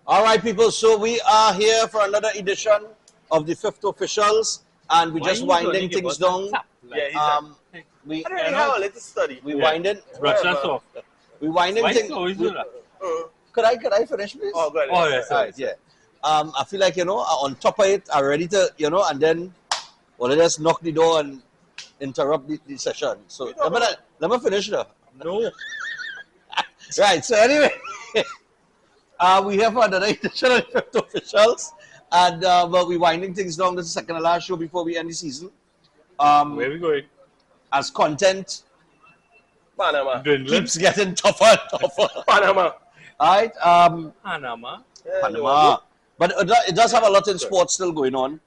All right, people. So we are here for another edition of the Fifth Officials, and we're just winding things down. Yeah, we I don't really have a little study. we winding. Brush us off. We winding Why things. so always do that? Could I finish, please? Oh, go ahead. Oh, yes. All right, yeah. I feel like on top of it, I'm ready to and then well, let's knock the door and interrupt the session. So let me finish though. No. Right. So anyway. We have another edition of Fifth Officials, and we're winding things down. This is the second to last show before we end the season. Where are we going? As content Panama. keeps getting tougher and tougher. Panama. All right. Panama. Yeah, Panama. But it does have a lot in sports still going on.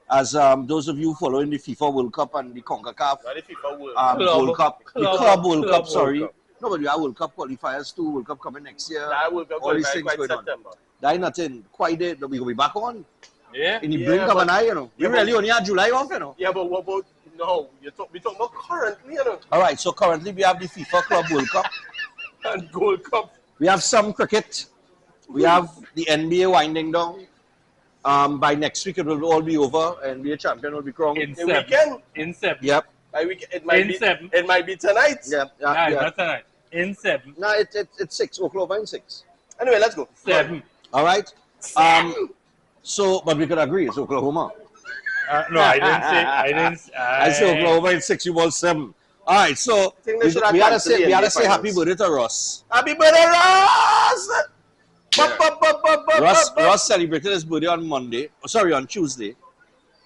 As those of you following the FIFA World Cup and the CONCACAF Not the FIFA World World Cup, the Club World Cup, World sorry. Cup. No, but we have World Cup qualifiers too. World Cup coming next year. That World Cup All these qualified things quite going on. September. That nothing quite there. We're going to be back on. Yeah. In the Yeah, blink of but- an eye, We yeah, really but- only had July off, Yeah, but what about we talking about currently, All right, so currently we have the FIFA Club World Cup. and Gold Cup. We have some cricket. We have the NBA winding down. By next week, it will all be over. NBA champion will be crowned. In The seven. weekend. In seven. Yep. By weekend, it might In be. seven. It might be tonight. Yep. Nah, Yeah. not tonight. In seven. No, it's 6 o'clock and 6. Anyway, let's go. Seven. All right. So, but we could agree it's Oklahoma. No, I didn't say. I didn't. I say Oklahoma in 6. You want 7. All right. So Think they we should have gotta cancelled say the NBA happy finals. birthday to Ross. Happy birthday, Ross! Ross celebrated his birthday on Monday. Sorry, on Tuesday.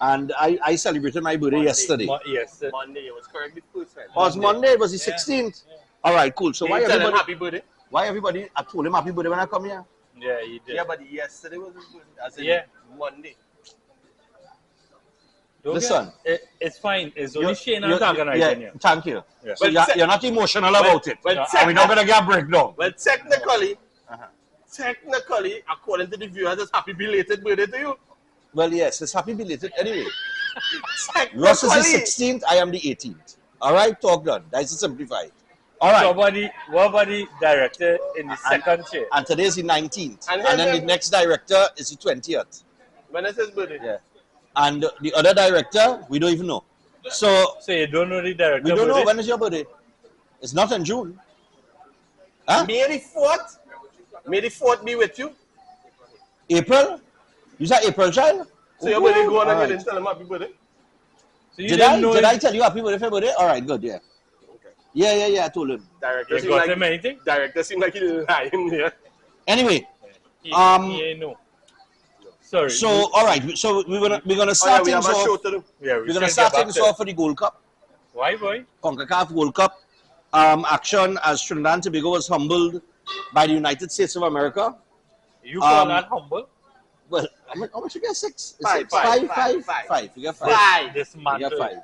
And I celebrated my birthday Monday. yesterday. Yes. Monday, it was correctly first time. Oh, it's Monday. It was the 16th. All right, cool. So Did you tell him everybody? happy birthday? Why everybody? I told him happy birthday when I come here. Yeah, he did. Yeah, but yesterday was his birthday. As in Yeah. Monday. Don't Listen. it's fine. It's only You're- Shane you're- and Taganite yeah, in here. thank you. Yeah. So But you're not emotional about it. Well, No, And we're not going to get a breakdown. Well, technically, Uh-huh. according to the viewers, it's happy belated birthday to you. Well, yes, it's happy belated. Anyway, Technically. Ross is the 16th, I am the 18th. All right, talk done. That's simplified. All right, What about the director in the second chair? and today is the 19th. And And then then the next director is the 20th. When is his birthday? Yeah. And the other director, we don't even know. So, So you don't know the director? we don't know birthday? when is your birthday. It's not in June. Huh? May the 4th. May the 4th be with you. April? You said April, child? So your birthday go on and All you right. didn't tell him happy birthday. So you Did didn't know I tell you happy birthday for your birthday? All right, good, yeah. Yeah, I told him. Director You seemed got like him anything? director seemed like he lying here. Anyway, He ain't know. Sorry. so all right, so we're gonna Oh yeah, start we have things a show off. to do. yeah, We're gonna start things off for the Gold Cup, Why, boy? CONCACAF World Cup action, as Trinidad and Tobago was humbled by the United States of America. You call Um, that humble? Well, how much you get? 6? It's Five, six? five, Five. five. 5. We get 5. Five. This We man. get 5.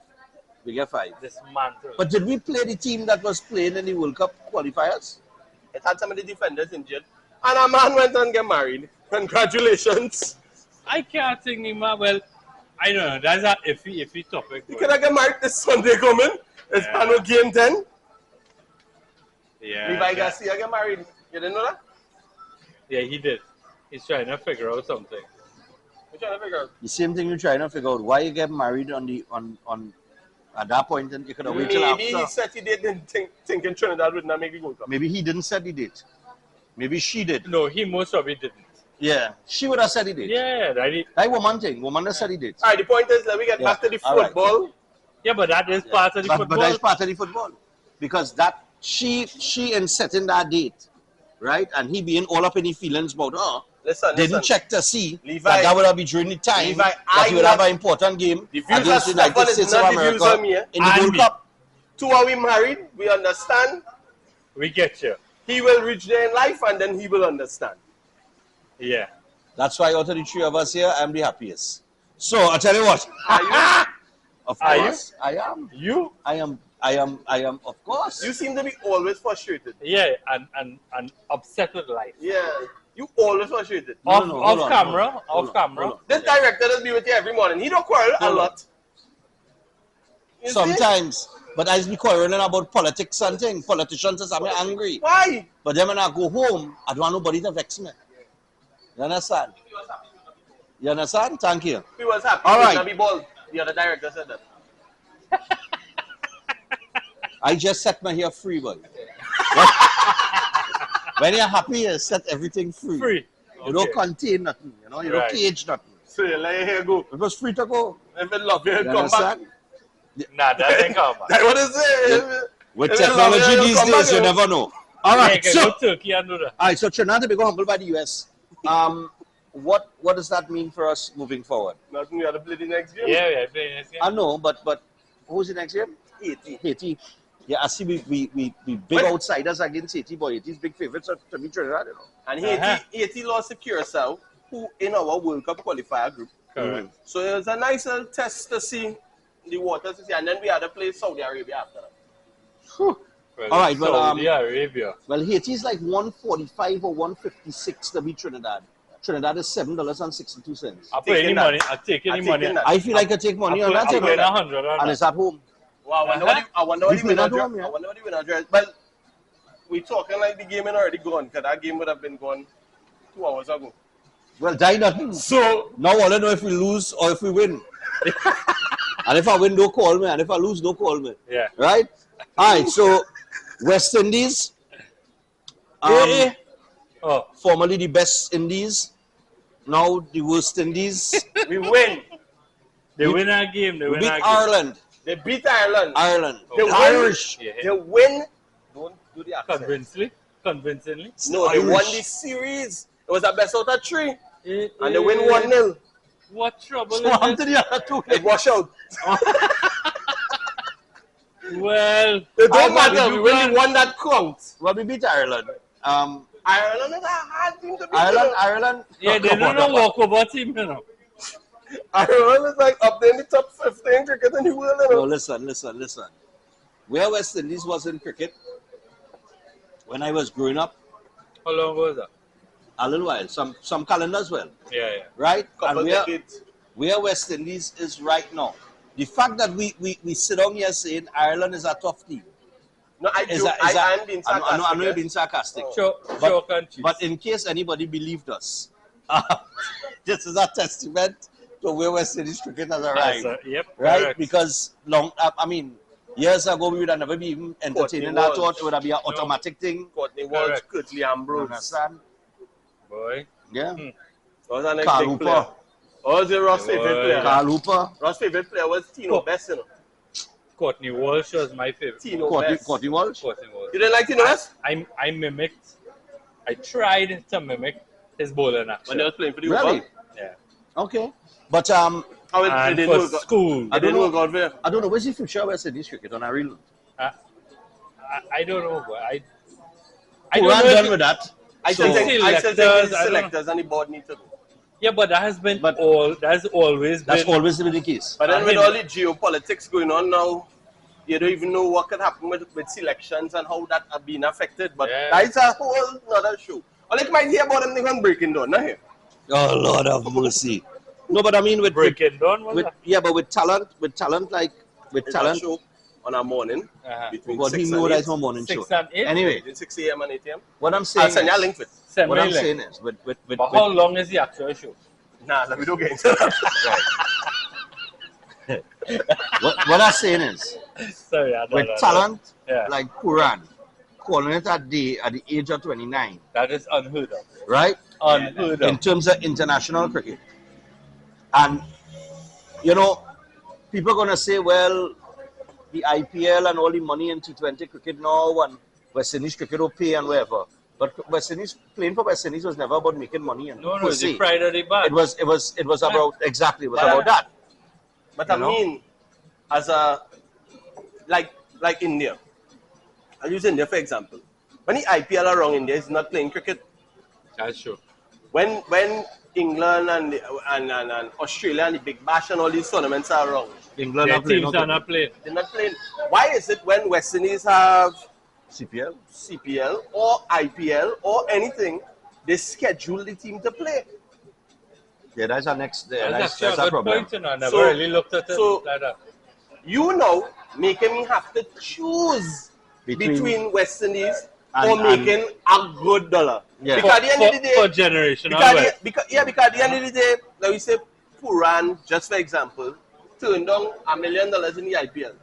We get 5. This man. But did we play the team that was playing in the World Cup qualifiers? It had some of the defenders injured. And a man went and get married. Congratulations. I can't think him. Well, I don't know. That's a iffy topic. You can get married this Sunday coming. It's Yeah. no game 10. Yeah. Levi Garcia get married. You didn't know that? Yeah, he did. He's trying to figure out something. We're trying to figure out. The same thing you're trying to figure out. Why you get married on at that point, and you could have waited till Maybe after. he said he didn't thinking Trinidad would not make the Gold Cup. Maybe he didn't set the date. Maybe she did. No, he most probably didn't. Yeah, she would have said the date. Yeah, right. That woman thing. Woman that said the date. All right, the point is, let me get Yeah. back to the All right. football. Yeah, but that is part of the But football. that is part of the football. Because that she in setting that date, right? And he being all up in his feelings about her, Listen, didn't check to see Levi, that would have been during the time Levi, that I you would have not- an important game The views against the of United Stefan is States of not the views America of me, eh? in the And World me. Cup. Two are we married? We understand. We get you. He will reach there in life and then he will understand. Yeah. That's why out of the three of us here, I'm the happiest. So I tell you what. Are you? Of Are you? course, I am. You? I am. Of course. You seem to be always frustrated. Yeah, and upset with life. Yeah. You always frustrated. No, Off, no, hold off on, camera. hold on, Off hold on, camera. hold on. This director does be with you every morning. He don't quarrel a Hold on. lot. You see? Sometimes. But I be quarreling about politics and things. Politicians are me angry. Why? But then when I go home, I don't want nobody to vex me. You understand? You understand? Thank you. He was happy. All right. Be bald. The other director said that. I just set my hair free, boy. When you're happy, you set everything free. Free. You don't contain nothing, you know, you don't Right. cage nothing. So you let your hair go. It was free to go. If it love you, You come back. understand? Nah, that ain't come. That's what it say. With If it technology love you, these come days, back, you never know. All Yeah, right, you so can go Turkey and do that. all right, so Trinidad and Tobago humbled by the US. What does that mean for us moving forward? Nothing, we had to play the next game. Yeah, playing this game. I know, but who's the next game? Haiti. Yeah, I see we big But- outsiders against Haiti, but Haiti's big favorites to beat Trinidad, you know. And Uh-huh. Haiti lost to Curacao, who in our World Cup qualifier group. Correct. So it was a nice little test to see the waters to see, and then we had to play Saudi Arabia after that. Whew. Well, All right, well, Saudi Arabia. Well, Haiti's like 145 or 156 to beat Trinidad. Trinidad is $7.62. I put any taking that. money. I take any I'm money. taking that. I feel like I take money on that, I'm you putting know, 100 on and that. it's at home. Well, I wonder Uh-huh. what We the play winner that drew. home, yeah. I wonder what the winner drew. But we talking like the game had already gone, because that game would have been gone 2 hours ago. Well, die nothing. So Now I don't know if we lose or if we win. And if I win, don't call me. And if I lose, don't call me. Yeah. Right? All right, so West Indies, Oh, formerly the best Indies, now the worst Indies. we win. they win our game. They We win beat our game. Ireland. They beat Ireland. Ireland. They The win. Irish. Yeah. They win. Don't do the accent. Convincingly. No, they Irish. won the series. It was a best out of 3. Eh, And they win eh, 1-0. What trouble So on is to this? the other two. It wash out. Well, It don't but matter. you We win can't- the one that counts. Well, we beat Ireland. Ireland is a hard team to beat. Ireland. Yeah, they don't know walk over team, you know. Ireland is like up there in the top 15 cricket in the world. You No, know? listen. Where West Indies was in cricket, when I was growing up, How long was that? a little while, some calendars well, Yeah. right? Couple And decades. where West Indies is right now. The fact that we sit down here saying Ireland is a tough team. No, I Is joke. a- is a- I'm being I know sarcastic. you're being sarcastic. Sure, countries. But in case anybody believed us, this is a testament to where West Indies cricket has arrived. Yep. Right? correct. Because years ago we would have never been even entertaining that Walsh. thought. It would have been an automatic thing. Courtney Walsh, Correct. Curtly You Ambrose. understand? Boy. Yeah. Was our next Carl big Hooper. player. What was your Ross' Boy. favorite player? Carl Hooper, Ross' favorite player was Tino Best, you know. Courtney Walsh was my favorite. Tino Courtney Best. Walsh. Courtney Walsh. You didn't like Tino Best? I mimicked. I tried to mimic his bowling action. When he was playing for the Really? World Cup? Yeah. Okay. But Oh, it And didn't for work out. school, It didn't work out there. I don't know, where's the future of West Indies cricket on a real? I don't know. But I We're don't know. done if- with that. I still So- think the Selectors, I don't know. selectors and the board need to go. Yeah, but that has been But- that's always That's been. always been the case. But then I with mean- all the geopolitics going on now, you don't even know what could happen with selections and how that are being affected. But Yeah. that's a whole another show. Or you might hear about them things breaking down, not here. Oh Lord have mercy. No, but I mean with breaking down. was with that? yeah, but with talent like with It's talent. a show on a morning Uh-huh. between God, 6 he know and 8. that's my morning show. 6 and 8. Anyway, Between 6 a.m. and 8 a.m. what I'm I'll saying send you a is, link with. what I'm Semi-link. saying is with But how long is the actual show? Nah, let me don't get into that. what I'm saying is Sorry, I don't with know. talent Yeah. like Quran, calling it a day at the age of 29, That is unheard of. right? Unheard In of. terms of international cricket. And, you know, people are going to say, well, the IPL and all the money in T20 cricket now and West Indies cricket will pay and whatever. But West Indies, playing for West Indies was never about making money. And No, per it's the se. pride of the band. It was about, exactly, it was about that. But You I know? mean, as a like India, I'll use India for example. When the IPL around India is not playing cricket, That's true. when England and Australia and the Big Bash and all these tournaments are around, England Their are playing teams no are not playing. they're not playing. Why is it when West Indies have CPL. CPL or IPL or anything, they schedule the team to play? Yeah, that's our next, That's that's actually a our good problem. point, you know. I never So- really looked at it so- like that. You know, making me have to choose Between between West Indies or making a good dollar. Yeah. Because at the end of the day, For generational wealth. because at the end of the day, like we say, Puran, just for example, turned down $1 million in the IPL.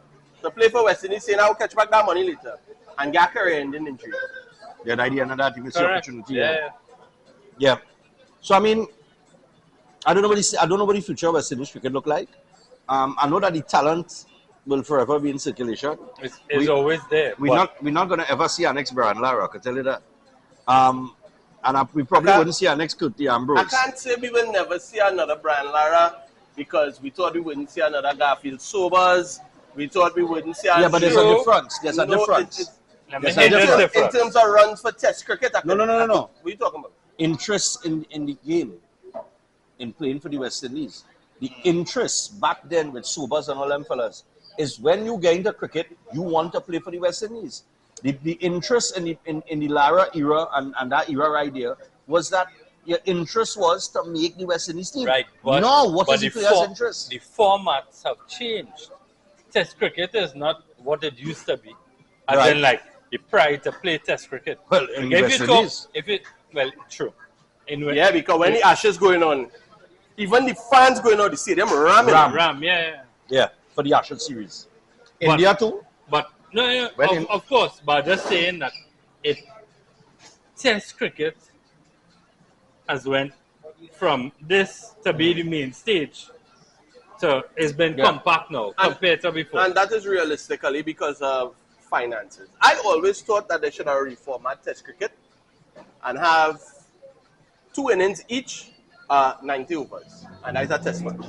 To play for West Indies, saying I'll catch back that money later and get a career-ending injury. Yeah, the idea of that, you will see Correct. opportunity. Yeah. Yeah. So I mean, I don't know what the future of West Indies cricket look like. I know that the talent will forever be in circulation. It's always there. We're not gonna ever see our next Brian Lara, I can tell you that. We probably wouldn't see our next Kurti Ambrose. I can't say we will never see another Brian Lara because we thought we wouldn't see another Garfield Sobers. We thought we wouldn't see. Yeah, but there's a difference. There's a difference. There's a difference. In terms of runs for Test cricket. No. What are you talking about? Interest in the game, in playing for the West Indies. The interest back then with Sobers and all them fellas is when you get into cricket, you want to play for the West Indies. The interest in the Lara era and that era right there was that your interest was to make the West Indies team. Right. What is the player's interest? The formats have changed. Test cricket is not what it used to be. And Right. then like the pride to play Test cricket. Well, in the West Indies. True. Yeah, because when the Ashes going on, even the fans going on the stadium ramming. Yeah. For the Ashes series. India too? But no, When of course. But just saying that Test cricket has went from this to be the main stage. So it's been compact now compared to before. And that is realistically because of finances. I always thought that they should have reformat Test cricket and have 2 innings each, 90 overs. And that's a test match.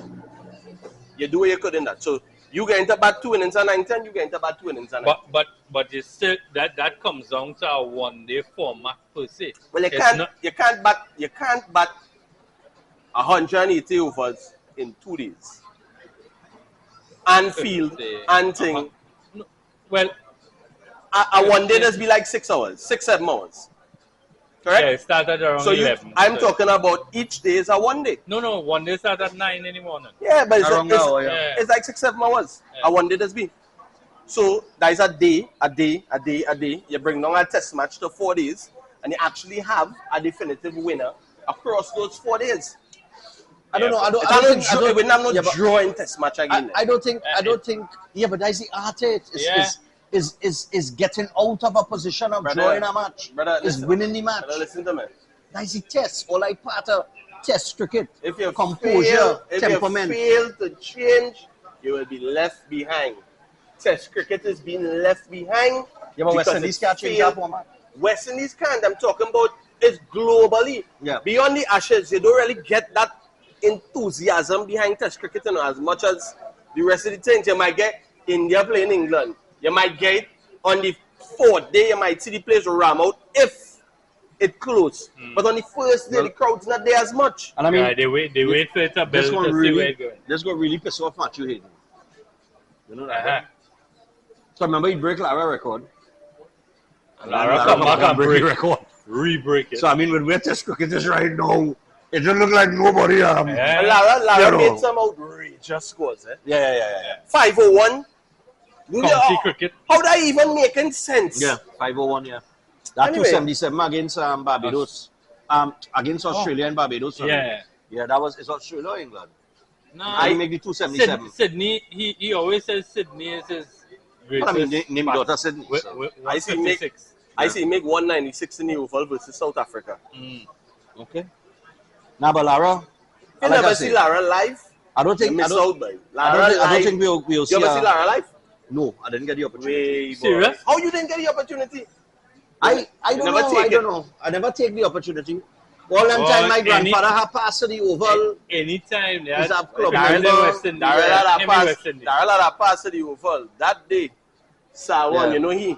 You do what you could in that. So you get into bat 2 innings and 9 10, you get into bat 2 innings and 9. But you still that comes down to a 1-day format per se. Well, you can't bat 180 overs in 2 days. And field and thing. Well, a 1 day does be like 6 hours, 6-7 hours. Correct? Yeah, it started around so 11. I'm talking about each day is a 1 day. No, 1 day starts at 9 in the morning. Yeah, but it's it's like 6-7 hours. Yeah. A 1 day does be. So that is a day. You bring down a test match to 4 days, and you actually have a definitive winner across those 4 days. I don't know. I don't We have no yeah, but drawing test match again. I don't think. Yeah, but that's the art. Is getting out of a position of drawing a match. Is winning the match. Listen to me. That's the test. All like part of Test cricket. If you composure, if temperament. you fail to change, you will be left behind. Test cricket is being left behind. Yeah, but West because Indies it's can't change failed. that format. West Indies can't. I'm talking about it's globally. Yeah. Beyond the Ashes, you don't really get that enthusiasm behind Test cricket, you know, as much as the rest of the things. You might get India playing England. You might get it on the 4th day. You might see the place ram out if it close. But on the first day, the crowd's not there as much. And I mean, They wait for it to build to see where it's going. This going really piss off Matthew Hayden. You know that. Right? So remember, he break Lara record. And Lara come back and break the record. Re-break it. So I mean, when we're Test cricket is right now, it don't look like nobody. Lara made some outrageous scores. Yeah. 501. County cricket. How that even making sense? Yeah, 501. Yeah. That Anyway. 277 against Barbados, against Australia and Barbados. Yeah. It's Australia or England. No, I make the 277. Sydney. He always says Sydney is his But I mean, greatest. name daughter Sydney. So. I see make 196 in the Oval versus South Africa. Okay. Now, but Lara, You never see Lara live? I don't think. You miss out, boy. I don't think we'll see. You ever see Lara live? No, I didn't get the opportunity. Serious? How you didn't get the opportunity? I don't know. I never take the opportunity. All them time my grandfather had passed to the Oval. Anytime He's a club Darrell member. West Indies. Darrell had passed to the Oval. That day, Sawan, you know he.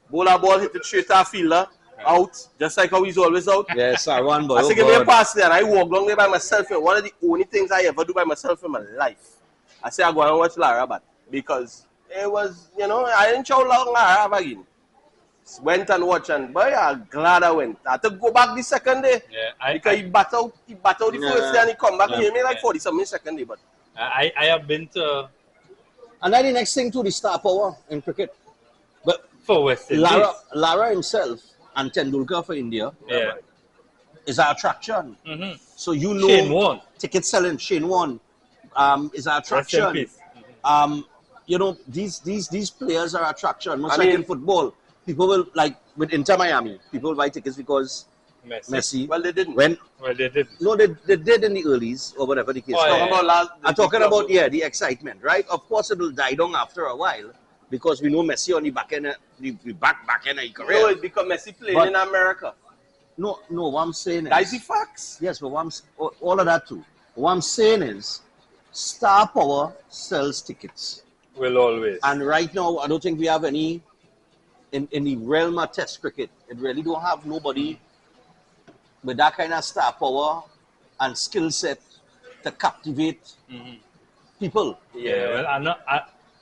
Ball hit the straight fielder out, just like how he's always out. Yes, I won, boy. I said, give me a pass there, and I walk along there by myself. One of the only things I ever do by myself in my life. I say I go and watch Lara, but because it was, I didn't show long Lara again. Went and watched, and boy, I'm glad I went. I had to go back the second day. Yeah, because he bat out the first day and he come back and he made like 40-something second day. But I have been to. And then the next thing to the star power in cricket. But for West Indies. Lara himself and Tendulkar for India Yeah. is an attraction. Mm-hmm. So you know, Shane Warne. ticket selling, Shane Warne, is an Rest in attraction. peace. You know, these players are attraction. Much I like mean- in football, people will, like with Inter Miami, people will buy tickets because Messi. Well, they didn't. When Well, they did. no, they did in the earlies or whatever the case. Oh, Talking yeah. about last. I'm talking about the excitement, right? Of course, it will die down after a while because we know Messi on the back end, the back end of his No, career. it's because Messi played But- in America. No, what I'm saying is That's the facts. yes, but what all of that too. What I'm saying is, star power sells tickets, Will always. and right now I don't think we have any in the realm of Test cricket. It really don't have nobody with that kind of star power and skill set to captivate people. Yeah, well,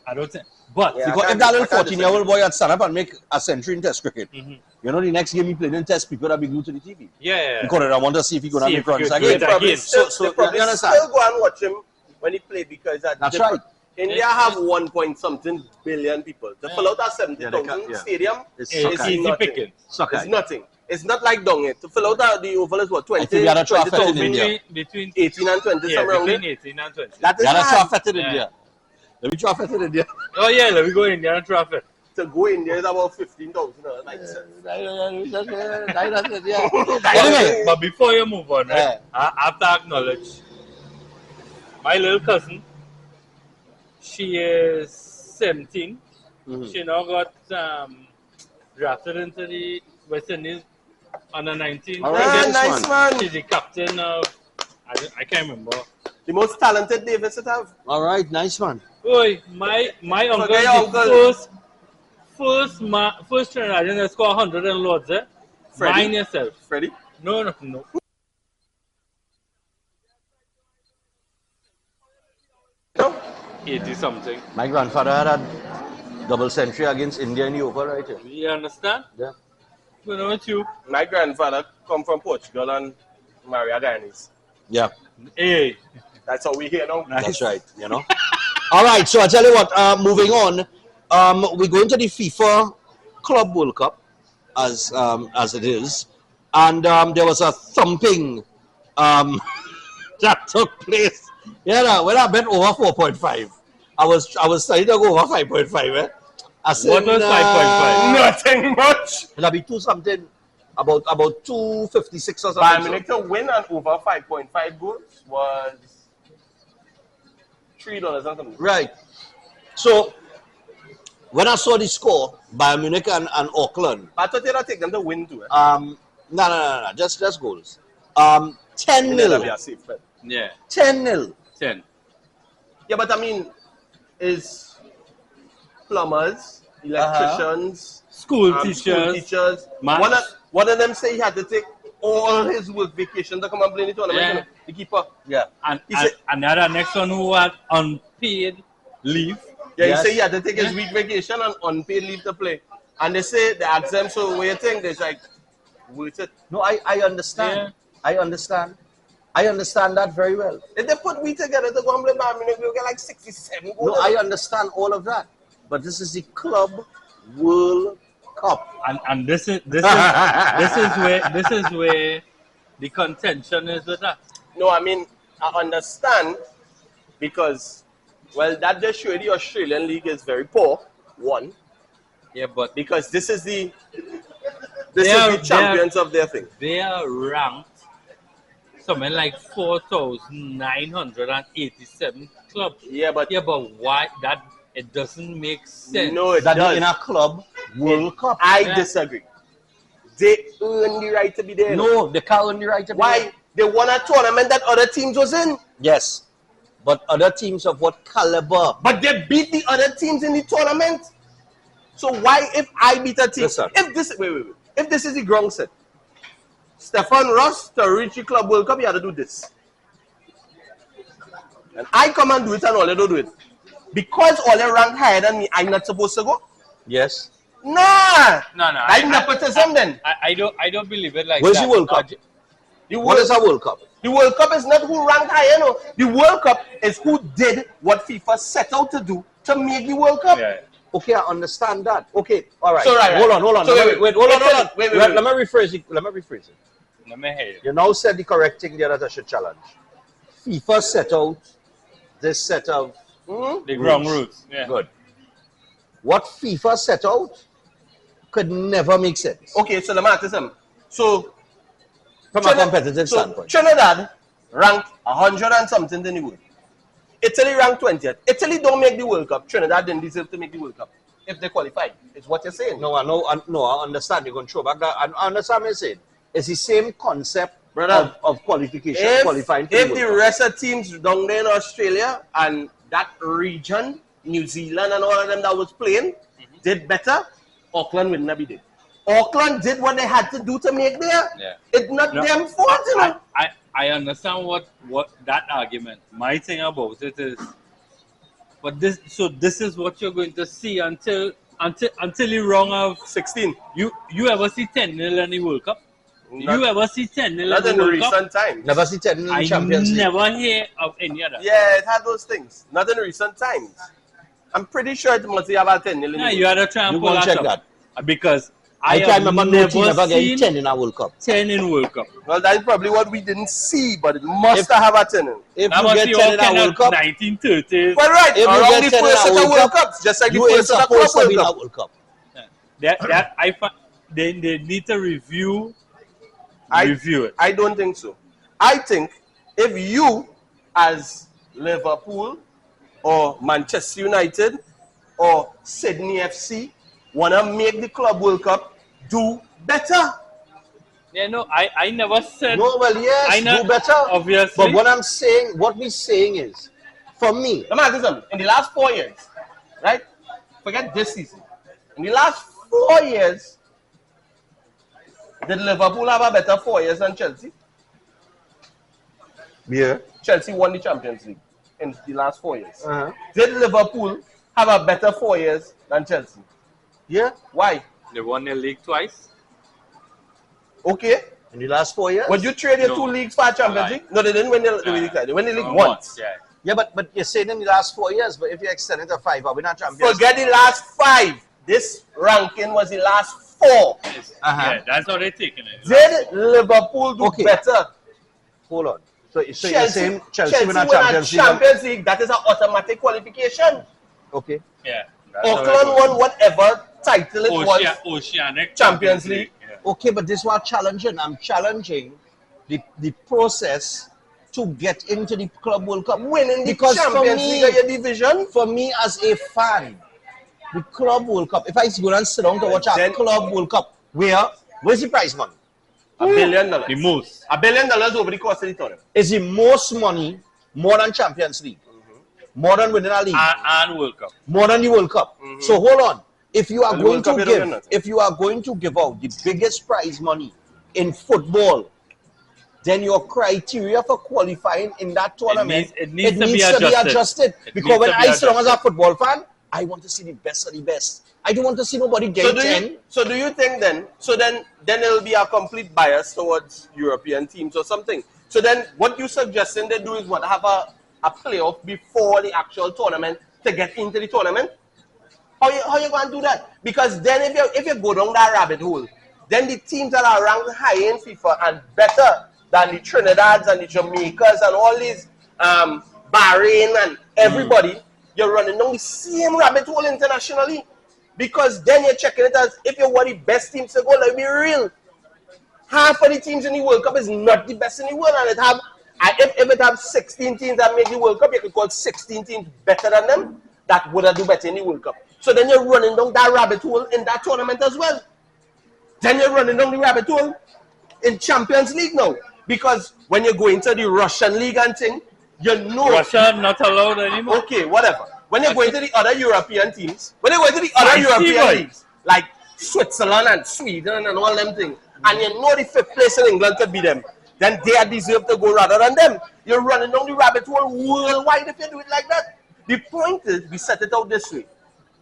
I don't think. But Yeah. Because I if that little can't 14-year-old boy had stand up and make a century in Test cricket, you know, the next game he played in Test, people that be glued to the TV. yeah, Because I want to see if he gonna See make if he runs could do again. it Probably again. still, So they probably you understand? still go and watch him when he play because That's different. right. India have 1 point something billion people. To fill out a Yeah, they 70,000 can't- yeah. stadium It's it's Sockeye. easy nothing. picking. Sockeye. It's nothing. It's not like down here. To fill out the oval is what, 20, I think we had a traffic in 20,000, India. Between 18 and 20, yeah, somewhere around between there. 18 and 20. That is Yeah, that's hard. traffic in Yeah. India. Let me traffic in India. Oh yeah, let me go Indiana traffic. To go in there is about 15,000. Like, Anyway, But before you move on, right, Yeah. I have to acknowledge my little cousin. She is 17. She now got drafted into the West Indies under 19. All right, ah, nice nice man. She's the captain of, I can't remember. The most talented Davis it have. all right, nice one. Oi, my uncle, Forget your uncle. the first Trinidadian that scored 100 in Lords, eh? Freddie? Mine yourself. Freddie? No. 80 something. My grandfather had a double century against India in the Oval right here. You understand? Yeah. You know what you? My grandfather come from Portugal and marry a Guyanese. Yeah, Hey. That's how we hear now. that's right. You know. All right, so I tell you what. Moving on, we're going to the FIFA Club World Cup as it is, and there was a thumping that took place. Yeah, when I bet over 4.5, I was trying to go over 5.5. Eh? I said, What was 5.5? Nothing much. It'll be two something, about 256 or Bayern something. Munich to win and over 5.5 goals was $3 or something. Right. So when I saw the score, Bayern Munich and Auckland, I thought they'd take them to win too. no, just goals. 10 That'd be 0 a safe bet. Yeah. 10 0 10. Yeah, but I mean, is plumbers, electricians, School school teachers. teachers. Maths. One of them say he had to take all his work vacation to come and play in the tournament. Yeah. You know, the keeper. Yeah. And He said- another next one who had unpaid leave. Yeah, Yes. he said he had to take his Yeah. week vacation and unpaid leave to play. And they say they ask them, so what you think? They're like, worth it. No, I understand. I understand that very well. If they put we together to go and play Bayern Munich, we'll get like 67 goals. No, I understand all of that. But this is the Club World Cup. And this is where the contention is with that. No, I mean, I understand because, well, that just shows the Australian League is very poor, one, Yeah, but because this is the They are- champions of their thing. they are ranked something like 4,987 clubs. Yeah, but Why that it doesn't make sense? no, it That does. in a Club World Cup. I Yeah. disagree. They earn the right to be there. No, they can't earn the right to be Why? there. They won a tournament that other teams was in, Yes. But other teams of what caliber? but they beat the other teams in the tournament. So why, if I beat a team, Listen. if this if this is the ground set, Stefan Ross to reach the Club World Cup, you had to do this, and I come and do it, and all they don't do it because all they rank higher than me. I'm not supposed to go. Yes. Nah, No. I nepotism then. I don't believe it like Where's that. the World Cup? The What is World, a World Cup? the World Cup is not who ranked higher. No, the World Cup is who did what FIFA set out to do to make the World Cup. Yeah. Okay, I understand that. Okay, all right. So, right. Hold on. So, Wait, hold on. Wait. Let me rephrase it. Let me hear you. You now said the correct thing there that I should challenge. FIFA set out this set of The wrong rules. Yeah. Good. What FIFA set out could never make sense Okay, so let me ask you something. So, from a competitive standpoint. Trinidad ranked 100 and something in the world. Italy ranked 20th. Italy don't make the World Cup. Trinidad didn't deserve to make the World Cup if they qualified. It's what you're saying. No, I understand. You're going to throw back that. I understand what you're saying. It's the same concept Brother, of qualification, qualifying. If the rest of teams down there in Australia and that region, New Zealand and all of them that was playing, did better, Auckland wouldn't have been there. Auckland did what they had to do to make there. Yeah. It's not them fault, you know. I understand what that argument. My thing about it is, but this is what you're going to see until you wrong of 16. You ever see 10-0 in the World Cup? You ever see 10-0 Not in in the the World Cup? recent times. Never see 10 in the Champions League. I never hear of any other. Yeah, it had those things. Not in recent times. I'm pretty sure it must have had 10 Yeah, you had to try and You pull go and that check up. that. Because I can't remember no team ever getting seen 10 in a World Cup. 10 in World Cup. Well, that's probably what we didn't see, but it must have a 10 in. If That you must get be 10 all in a kind World of Cup, 1930s. Well, right. If you Around get the 10 in first a set of World World Cup, Cups, just like the you ain't first set of supposed to Club be in World a Cup. World Cup. That I find they need to review it. I don't think so. I think if you, as Liverpool or Manchester United or Sydney FC, want to make the Club World Cup, do better. Yeah, no, I never said. No, well, yes, do better. Obviously. But what we're saying is, for me, Let me ask you something. In the last 4 years, right? Forget this season. In the last 4 years, did Liverpool have a better 4 years than Chelsea? yeah. Chelsea won the Champions League in the last 4 years. Uh-huh. Did Liverpool have a better 4 years than Chelsea? Yeah. Why? They won the league twice. Okay. In the last 4 years? Would you trade your No. 2 leagues for a Champions League? No, they didn't win the league. They won the league once. Yeah. Yeah, but you're saying in the last 4 years, but if you extend it to 5, are we not champions? Forget the last 5. This ranking was the last 4. Yeah, that's how they're taking it. Did Liverpool do Okay. better? Hold on. So you're saying Chelsea win a win a Champions League? Champions League. That is an automatic qualification. Okay. Yeah. that's how it Auckland goes. won whatever title it was. Oceanic Champions League. Yeah. Okay, but this is what I'm challenging. I'm challenging the process to get into the Club World Cup. Winning the Because Champions League of your division. For me as a fan, the Club World Cup, if I go and sit down to watch a Then- Club World Cup, where's the prize money? $1 billion. The most. $1 billion over the cost of the tournament. Is the most money more than Champions League? More than winning a league? And World Cup. More than the World Cup. So hold on. If you are And the going World Cup, to you don't win nothing. if you are going to give out the biggest prize money in football, then your criteria for qualifying in that tournament it needs to be adjusted. It Because needs when to be I, so long as a adjusted. football fan, I want to see the best of the best. I don't want to see nobody So getting 10. do you think then? So then it'll be a complete bias towards European teams or something. So then, what you suggesting they do is what, have a playoff before the actual tournament to get into the tournament? How you going to do that? Because then if you go down that rabbit hole, then the teams that are ranked high in FIFA and better than the Trinidadians and the Jamaicas and all these Bahrain and everybody, you're running down the same rabbit hole internationally. Because then you're checking it as if you're one of the best teams to go. Let's be real. Half of the teams in the World Cup is not the best in the world, and if it have 16 teams that make the World Cup, you could call 16 teams better than them that would have do better in the World Cup. So then you're running down that rabbit hole in that tournament as well. Then you're running down the rabbit hole in Champions League now, because when you go into the Russian league and thing, you know. Russia not allowed anymore. Okay, whatever. When you go into the other European teams, when you go into the other I see, European boy. leagues, like Switzerland and Sweden and all them things, and you know the 5th place in England could be them, then they deserve to go rather than them. You're running down the rabbit hole worldwide if you do it like that. The point is, we set it out this way.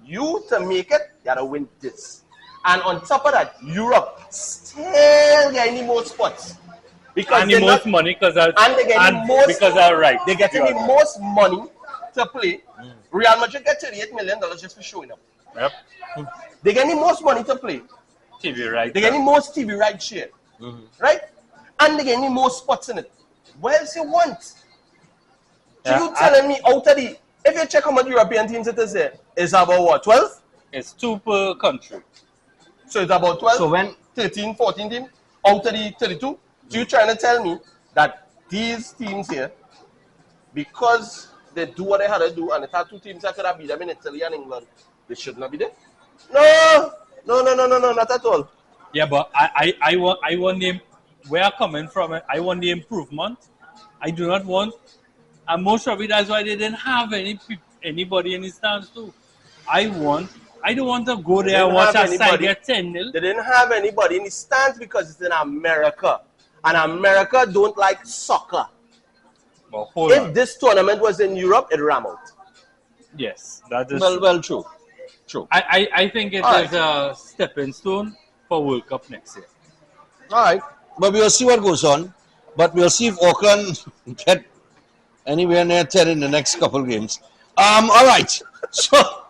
You, to make it, you gotta win this. And on top of that, Europe still getting the most spots. Because And the most money because they're right. They're getting the most money to play. Real Madrid get $38 million just for showing up. Yep. They get the most money to play. TV right. They get the most TV right share. Right? And they get the most spots in it. What else you want? So Yeah, you telling me out of the, if you check how much European teams it is there, it's about what, 12? It's 2 per country. So it's about 12, So when 13, 14 teams out of the 32. So you're trying to tell me that these teams here, because they do what they had to do, and it had 2 teams that could have beat them in Italy and England, they should not be there? No, not at all. Yeah, but I want the, where I'm coming from, I want the improvement. I do not want, and most probably that's why they didn't have anybody in the stands too. I don't want to go there and watch a side get 10-0. They didn't have anybody in the stands because it's in America. And America don't like soccer. But hold If on. this tournament was in Europe, it ram out. Yes, that is well, true. I think it is a stepping stone for World Cup next year. All right, but we'll see what goes on. But we'll see if Auckland get anywhere near 10 in the next couple of games. All right, so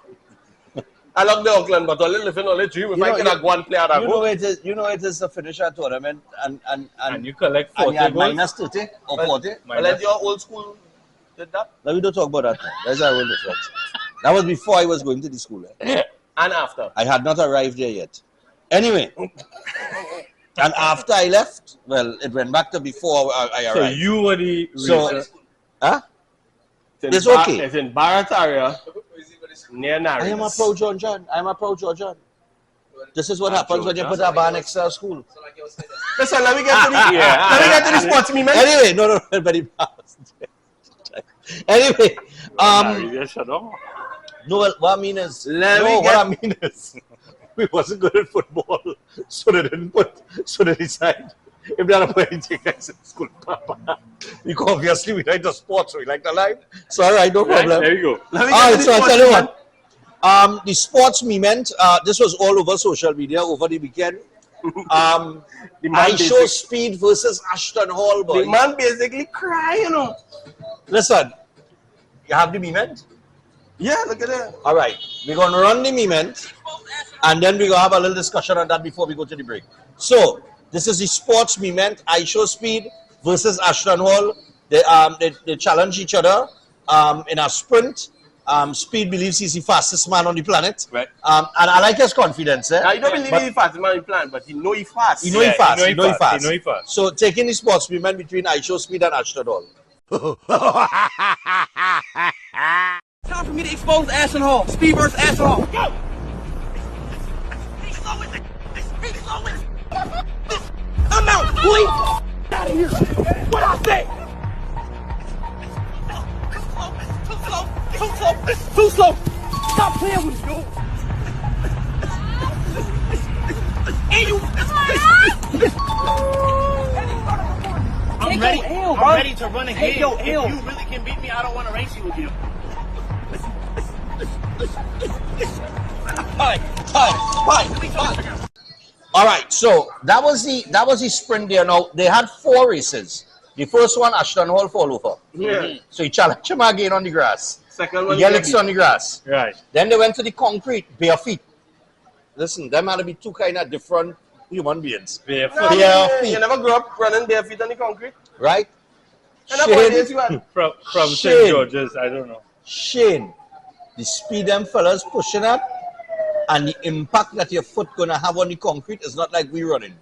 I love the Auckland, but only living only dream. If I can have one player that go. it is to finish a tournament And you collect and 40 you had goals. minus 30 or 40. Well, let your old school did that. Now we don't talk about that now. There's our own difference. That was before I was going to the school. And after. I had not arrived there yet. Anyway, and after I left, well, it went back to before I So arrived. you were the So, reason. huh? It's It's okay. It's in Barataria, near Naris. I am a pro Georgian. I am a pro Georgian. This is what happens when you put a bar next to a school. Listen, let me get to the let me get to the sports me, man. Anyway, no, very fast. Anyway, Shut up. no, well, what I mean is, Let me get- we wasn't good at football, so they decided if they had to put anything else in school, Papa. Because obviously we like the sports, we like the life. So all right, no problem. There you go. Let me All get right, to so the I'll sports tell you me, man. what. The sports movement, this was all over social media over the weekend. The man I show basic- speed versus Ashton Hall, boy. The man basically cry, you know. Listen, you have the movement? Yeah, look at that. All right, we're going to run the movement, and then we're going to have a little discussion on that before we go to the break. So, this is the sports movement, I show speed versus Ashton Hall. They challenge each other in a sprint. Speed believes he's the fastest man on the planet. Right. And I like his confidence. Now, you don't believe But he's fast, man, he plan, but he know he fast. he know he fast. He know he fast. So, taking the sports movement between I show speed and Ashton Hall. Time for me to expose Ashton Hall. Speed versus Ashton Hall. Go! He's slow as it. He's slow as it. I'm out, boy! Out of here. What I say? Too slow. Too slow. Too slow. Stop playing with me. And you. I'm ready. L, I'm ready to run ahead. Take your If L. you really can beat me, I don't want to race you with you. All right, so that was the sprint there. Now they had 4 races. The first one, Ashton Hall fall over. Yeah. So he challenged him again on the grass. Second He one, got he licked on the grass. Right. Then they went to the concrete, bare feet. Listen, them had to be 2 kind of different human beings. Barefoot. No, Bare you feet, never grew up running bare feet on the concrete. right? And that's what it is you had. From Shane. St. George's, I don't know. Shane, the speed them fellas pushing up and the impact that your foot gonna have on the concrete is not like we running.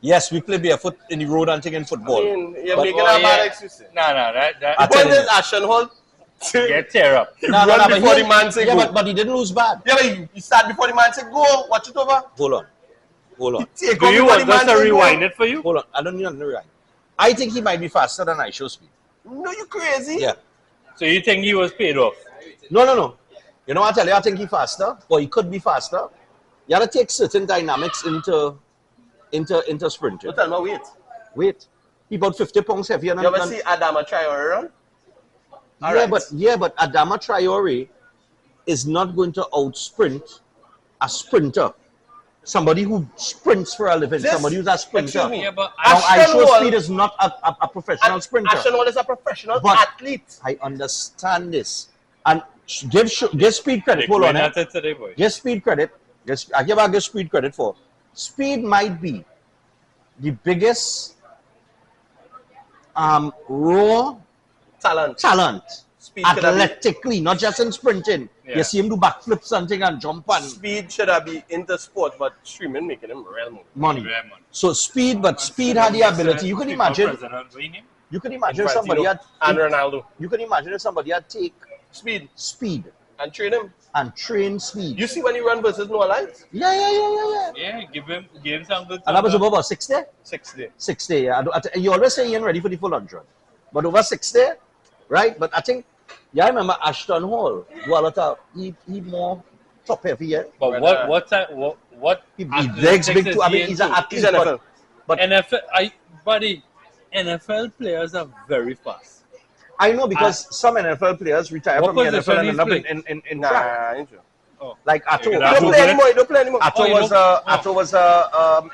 Yes, we play barefoot in the road and taking football. I mean, you're But- making Oh, a bad yeah. excuse. No, that I tell What you. is Ashton Hall? get tear up. No, Run but before he- the man say yeah, go. but he didn't lose bad. Yeah, but you start before the man say go, watch it over. Hold on. Take Do off you before want the man us to say go. rewind it for you? Hold on. I don't need to rewind. I think he might be faster than I show speed. No, you crazy. Yeah. So you think he was paid off? No. You know what I tell you? I think he faster, or he could be faster. You have to take certain dynamics into sprinting. Don't tell me wait. Wait, he about 50 pounds heavier than. You ever see Adama try or run? Yeah, but Adama Traore is not going to out sprint a sprinter. Somebody who sprints for a living. This- somebody who's a sprinter. excuse me. Yeah, but Now, I Ashton show Hall- speed is not a professional sprinter. Ashton Hall is a professional But- athlete. I understand this. And Give Speed credit. Hold on. At it today, boy. Give Speed credit. I give Speed credit for. Speed might be the biggest raw talent. Speed could have been- Athletically, not just in sprinting. Yeah. You see him do backflips, something, and jump on Speed should have been into sport, but streaming making him real money. money. Rare money. So Speed had the ability. You can imagine. President, You can imagine somebody Infantino and Ronaldo. You can imagine if somebody had take Speed And train him. and train Speed. You see when he run versus Noah Lyles? Yeah. Yeah, give him some good. And that was over 60? 60. 60, yeah. You always say you're ready for the full 100. But over 60, right? But I think, I remember Ashton Hall. Do a lot of, he more top heavy, yeah? But what? He legs big too. I mean, he's an He's athlete. NFL. But Buddy, NFL players are very fast. I know because some NFL players retire What from the NFL position and end up he's in track. Nah, ain't sure. Like Atto. Yeah, He Atto. don't play anymore. He don't play anymore. Atto you was don't- Atto was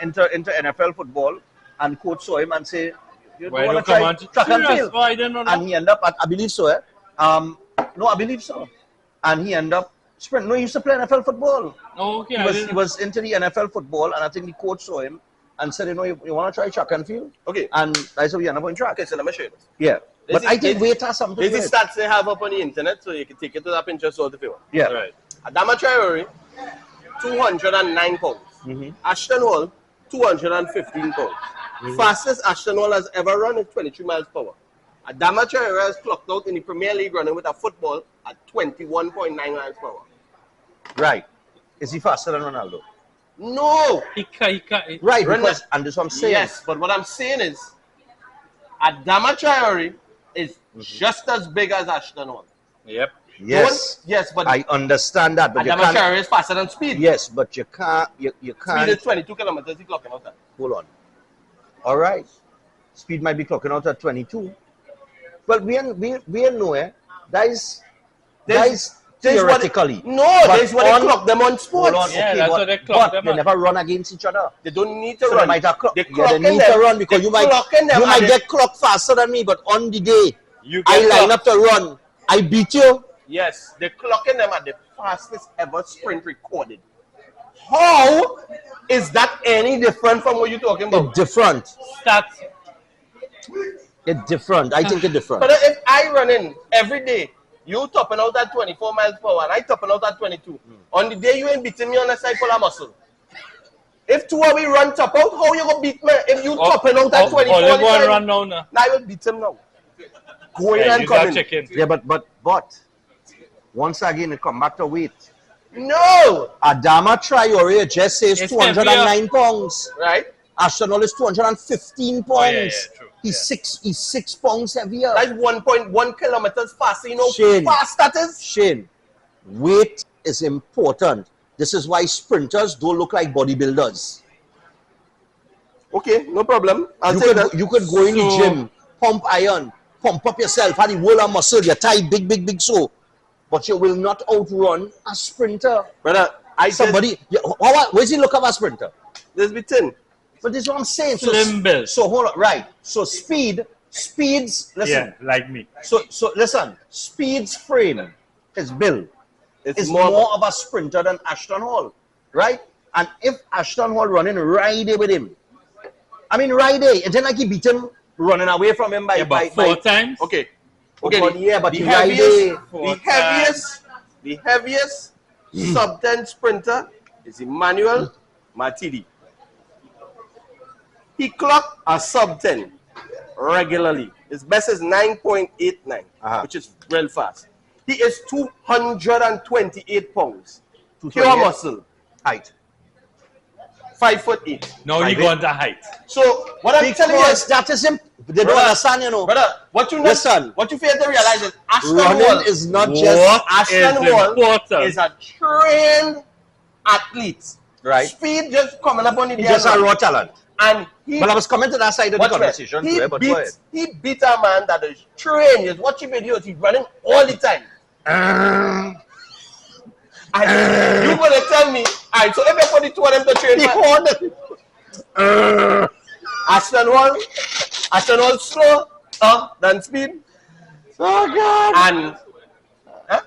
into NFL football, and coach saw him and say, "You Why want don't to come try on? track and Serious? field?" Oh, I didn't know that. And he ended up, I believe so. No, I believe so. And he ended up sprint. No, he used to play NFL football. Oh, okay. He was into the NFL football, and I think the coach saw him and said, you want to try track and field? Okay. And that's how he ended up in track. Okay, so let me show you this. Yeah. But This I is- think weight has something to do These with are it. stats they have up on the internet, so you can take it to that Pinterest sort if you want. Yeah. Right. Adama Traore, 209 pounds. Ashton Hall, 215 pounds. Fastest Ashton Hall has ever run is 23 miles per hour. Adama Traore has clocked out in the Premier League running with a football at 21.9 miles per hour. Right. Is he faster than Ronaldo? No! He can't. Right, Run because, that- and this is what I'm saying. Yes, but what I'm saying is, Adama Traore is just as big as Ashton Hall. Yep. Yes. Yes, but I understand that, but you Adama can't. Traore is faster than Speed. Yes, but you can't. You Speed can't. is 22 kilometers, he's clocking out that. Hold on. All right. Speed might be clocking out at 22. But we know, that is theoretically. There's what on- they clock them on sports. Hold on, Yeah, okay, that's but, what they clock but them they on. never run against each other. They don't need to So they run. might have clock. They They clocking need them. to run because They you might clocking them you might and get clocked faster than me, but on the day You I get line clocked. up to run, I beat you. Yes, they're clocking them at the fastest ever sprint recorded. How is that any different from what you're talking about? It's different. Stats. It's different. I think it's different. But if I run in every day, you topping out at 24 miles per hour and I topping out at 22. On the day you ain't beating me on a side full of muscle. If two of we run top out, how you gonna beat me? If you topping out at 24 Oh, all the go and time, run now. now I will beat him now. Going Yeah, and you got coming. chicken. Yeah, but once again, it come back to weight. No! Adama Traore just says It's 209 pounds. Right? Ashton Hall is 215 pounds. Oh, yeah, true. He's 6 pounds heavier. That's 1.1 kilometers faster. You know Shane. how fast that is? Shane, weight is important. This is why sprinters don't look like bodybuilders. Okay, no problem. I'll You take could, that. you could go in the So- gym, pump iron, pump up yourself, have the whole of muscle, you're tight, big so. But you will not outrun a sprinter. Brother, I said Somebody, where's the look of a sprinter? this be 10. But this is what I'm saying. Slim build. So hold on, right. So speeds, listen. Yeah, like me. So listen, Speed's frame, his build, It's is more of a sprinter than Ashton Hall, right? And if Ashton Hall running right there with him, I mean right there, it's not like he beat him running away from him by Yeah, but four times. Okay. Oh, Okay. but yeah, but the you right heaviest, there. the heaviest sub 10 sprinter is Emmanuel Martidi. He clocked a sub 10 regularly. His best is 9.89, which is real fast. He is 228 pounds. Pure 228. muscle. Height. 5'8". Now you go into height. So what I'm telling you Because is, that is him. They don't Brother, understand, you know. brother, what you Listen. what you fail to realize is Ashton Running Hall is not What just Ashton is Hall important? is a trained athlete. right. Speed just coming up on the He's day just a and raw talent. he But I was coming to that side of the watch me. conversation He today, but go ahead. beat a man that is trained. He's watching videos. He's running all the time. And you gonna tell me, all right? So if you put the two of them to train, Ashton Hall slow than Speed. Oh God. And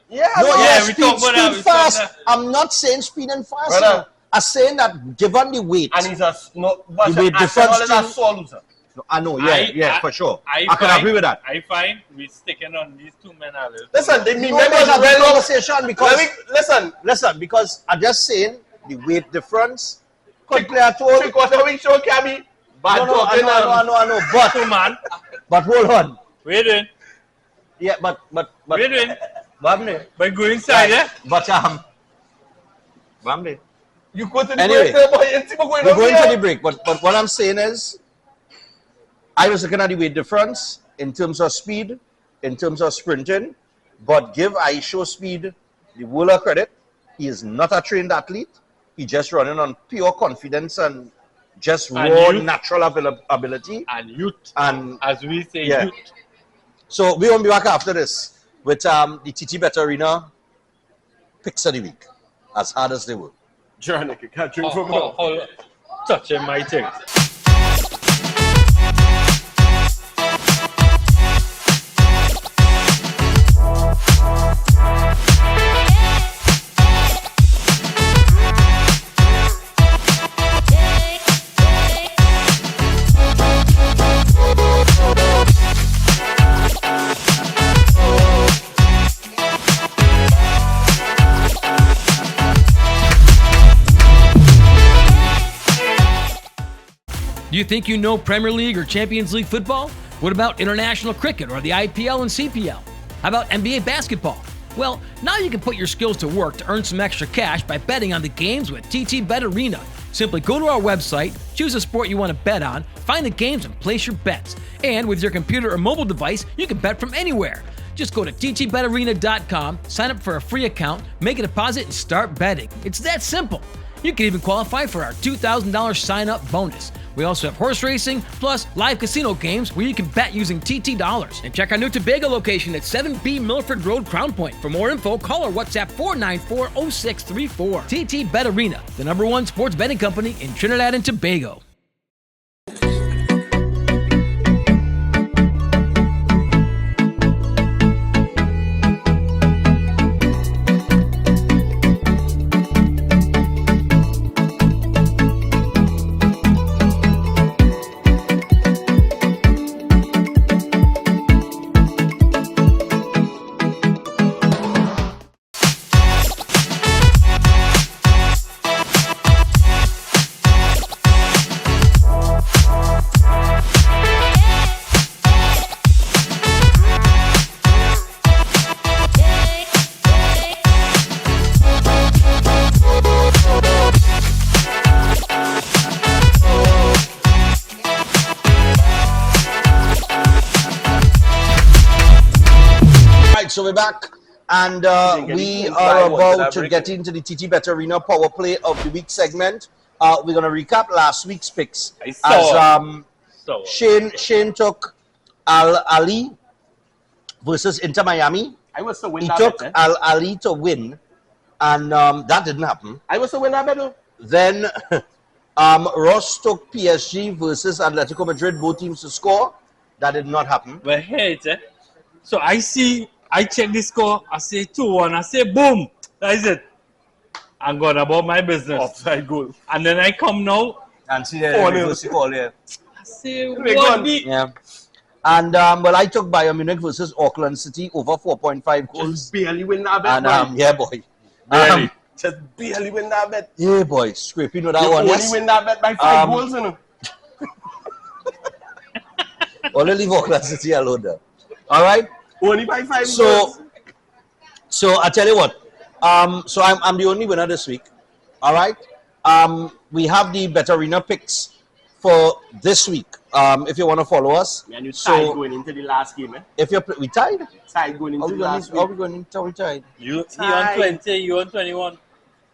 Yeah, No, no, yeah, we talk about that, speed we fast. talk I'm not saying speed and fast. Brother. I'm saying that given the weight, and he's a no, but The weight Arsenal is a difference sore loser. no, I know, yeah, for sure. I can find- agree with that. I find we sticking on these two men a little. Listen, the We members have a well conversation because listen. because I'm just saying the weight difference could play at all. 3/4 week show can be bad No, I talking. know, but Two man. but hold on. Waiting. Yeah, but Waiting. Bamne. But go inside, eh? But Bamne. You go to the Anyway, break, boy, and Timo going We're over going here. to the break, but what I'm saying is, I was looking at the weight difference in terms of speed, in terms of sprinting, but give Aisho Speed the world of credit. He is not a trained athlete. He just running on pure confidence and just And raw youth. natural ability. And youth, And as we say, yeah. youth. so we're going to be back after this with the TT Bet Arena picks of the week, as hard as they were. Journey, you can't drink from now. Touching my thing. Do you think you know Premier League or Champions League football? What about international cricket or the IPL and CPL? How about NBA basketball? Well, now you can put your skills to work to earn some extra cash by betting on the games with TT Bet Arena. Simply go to our website, choose a sport you want to bet on, find the games and place your bets. And with your computer or mobile device, you can bet from anywhere. Just go to ttbetarena.com, sign up for a free account, make a deposit, and start betting. It's that simple. You can even qualify for our $2,000 sign-up bonus. We also have horse racing, plus live casino games where you can bet using TT dollars. And check our new Tobago location at 7B Milford Road, Crown Point. For more info, call or WhatsApp 494-0634. TT Bet Arena, the #1 sports betting company in Trinidad and Tobago. So we're back, and we fly are one to about that to break. get into the TT Bet Arena Power Play of the Week segment. We're going to recap last week's picks. I saw As Shane took Al Ali versus Inter Miami. I was to win He that took bet. Al Ali to win, and that didn't happen. I was to win that bet. Though. Then Ross took PSG versus Atletico Madrid, both teams to score. That did not happen. But here it is. So I check the score, I say 2-1, I say boom, that is it. I'm going about my business. Offside goal. And then I come now, And see Oh, no. the I say, Big what one. the? yeah. And well, I took Bayern Munich versus Auckland City over 4.5 goals. Just barely win that bet. And boy. yeah, boy. Barely. Just barely win that bet. Yeah, boy. Scraping with that You one. only Yes. win that bet by 5 Um, goals, you know. Only leave Auckland City alone there. All right. Only by 5 So, goals. so I tell you what. So I'm the only winner this week. All right. We have the Bet Arena picks for this week. If you want to follow us. Man, you tied So going into the last game, eh? if you're we tied. Tied going into Are we the last going? Are week. we going? Are we tied? He on Tied. 20, you on 21.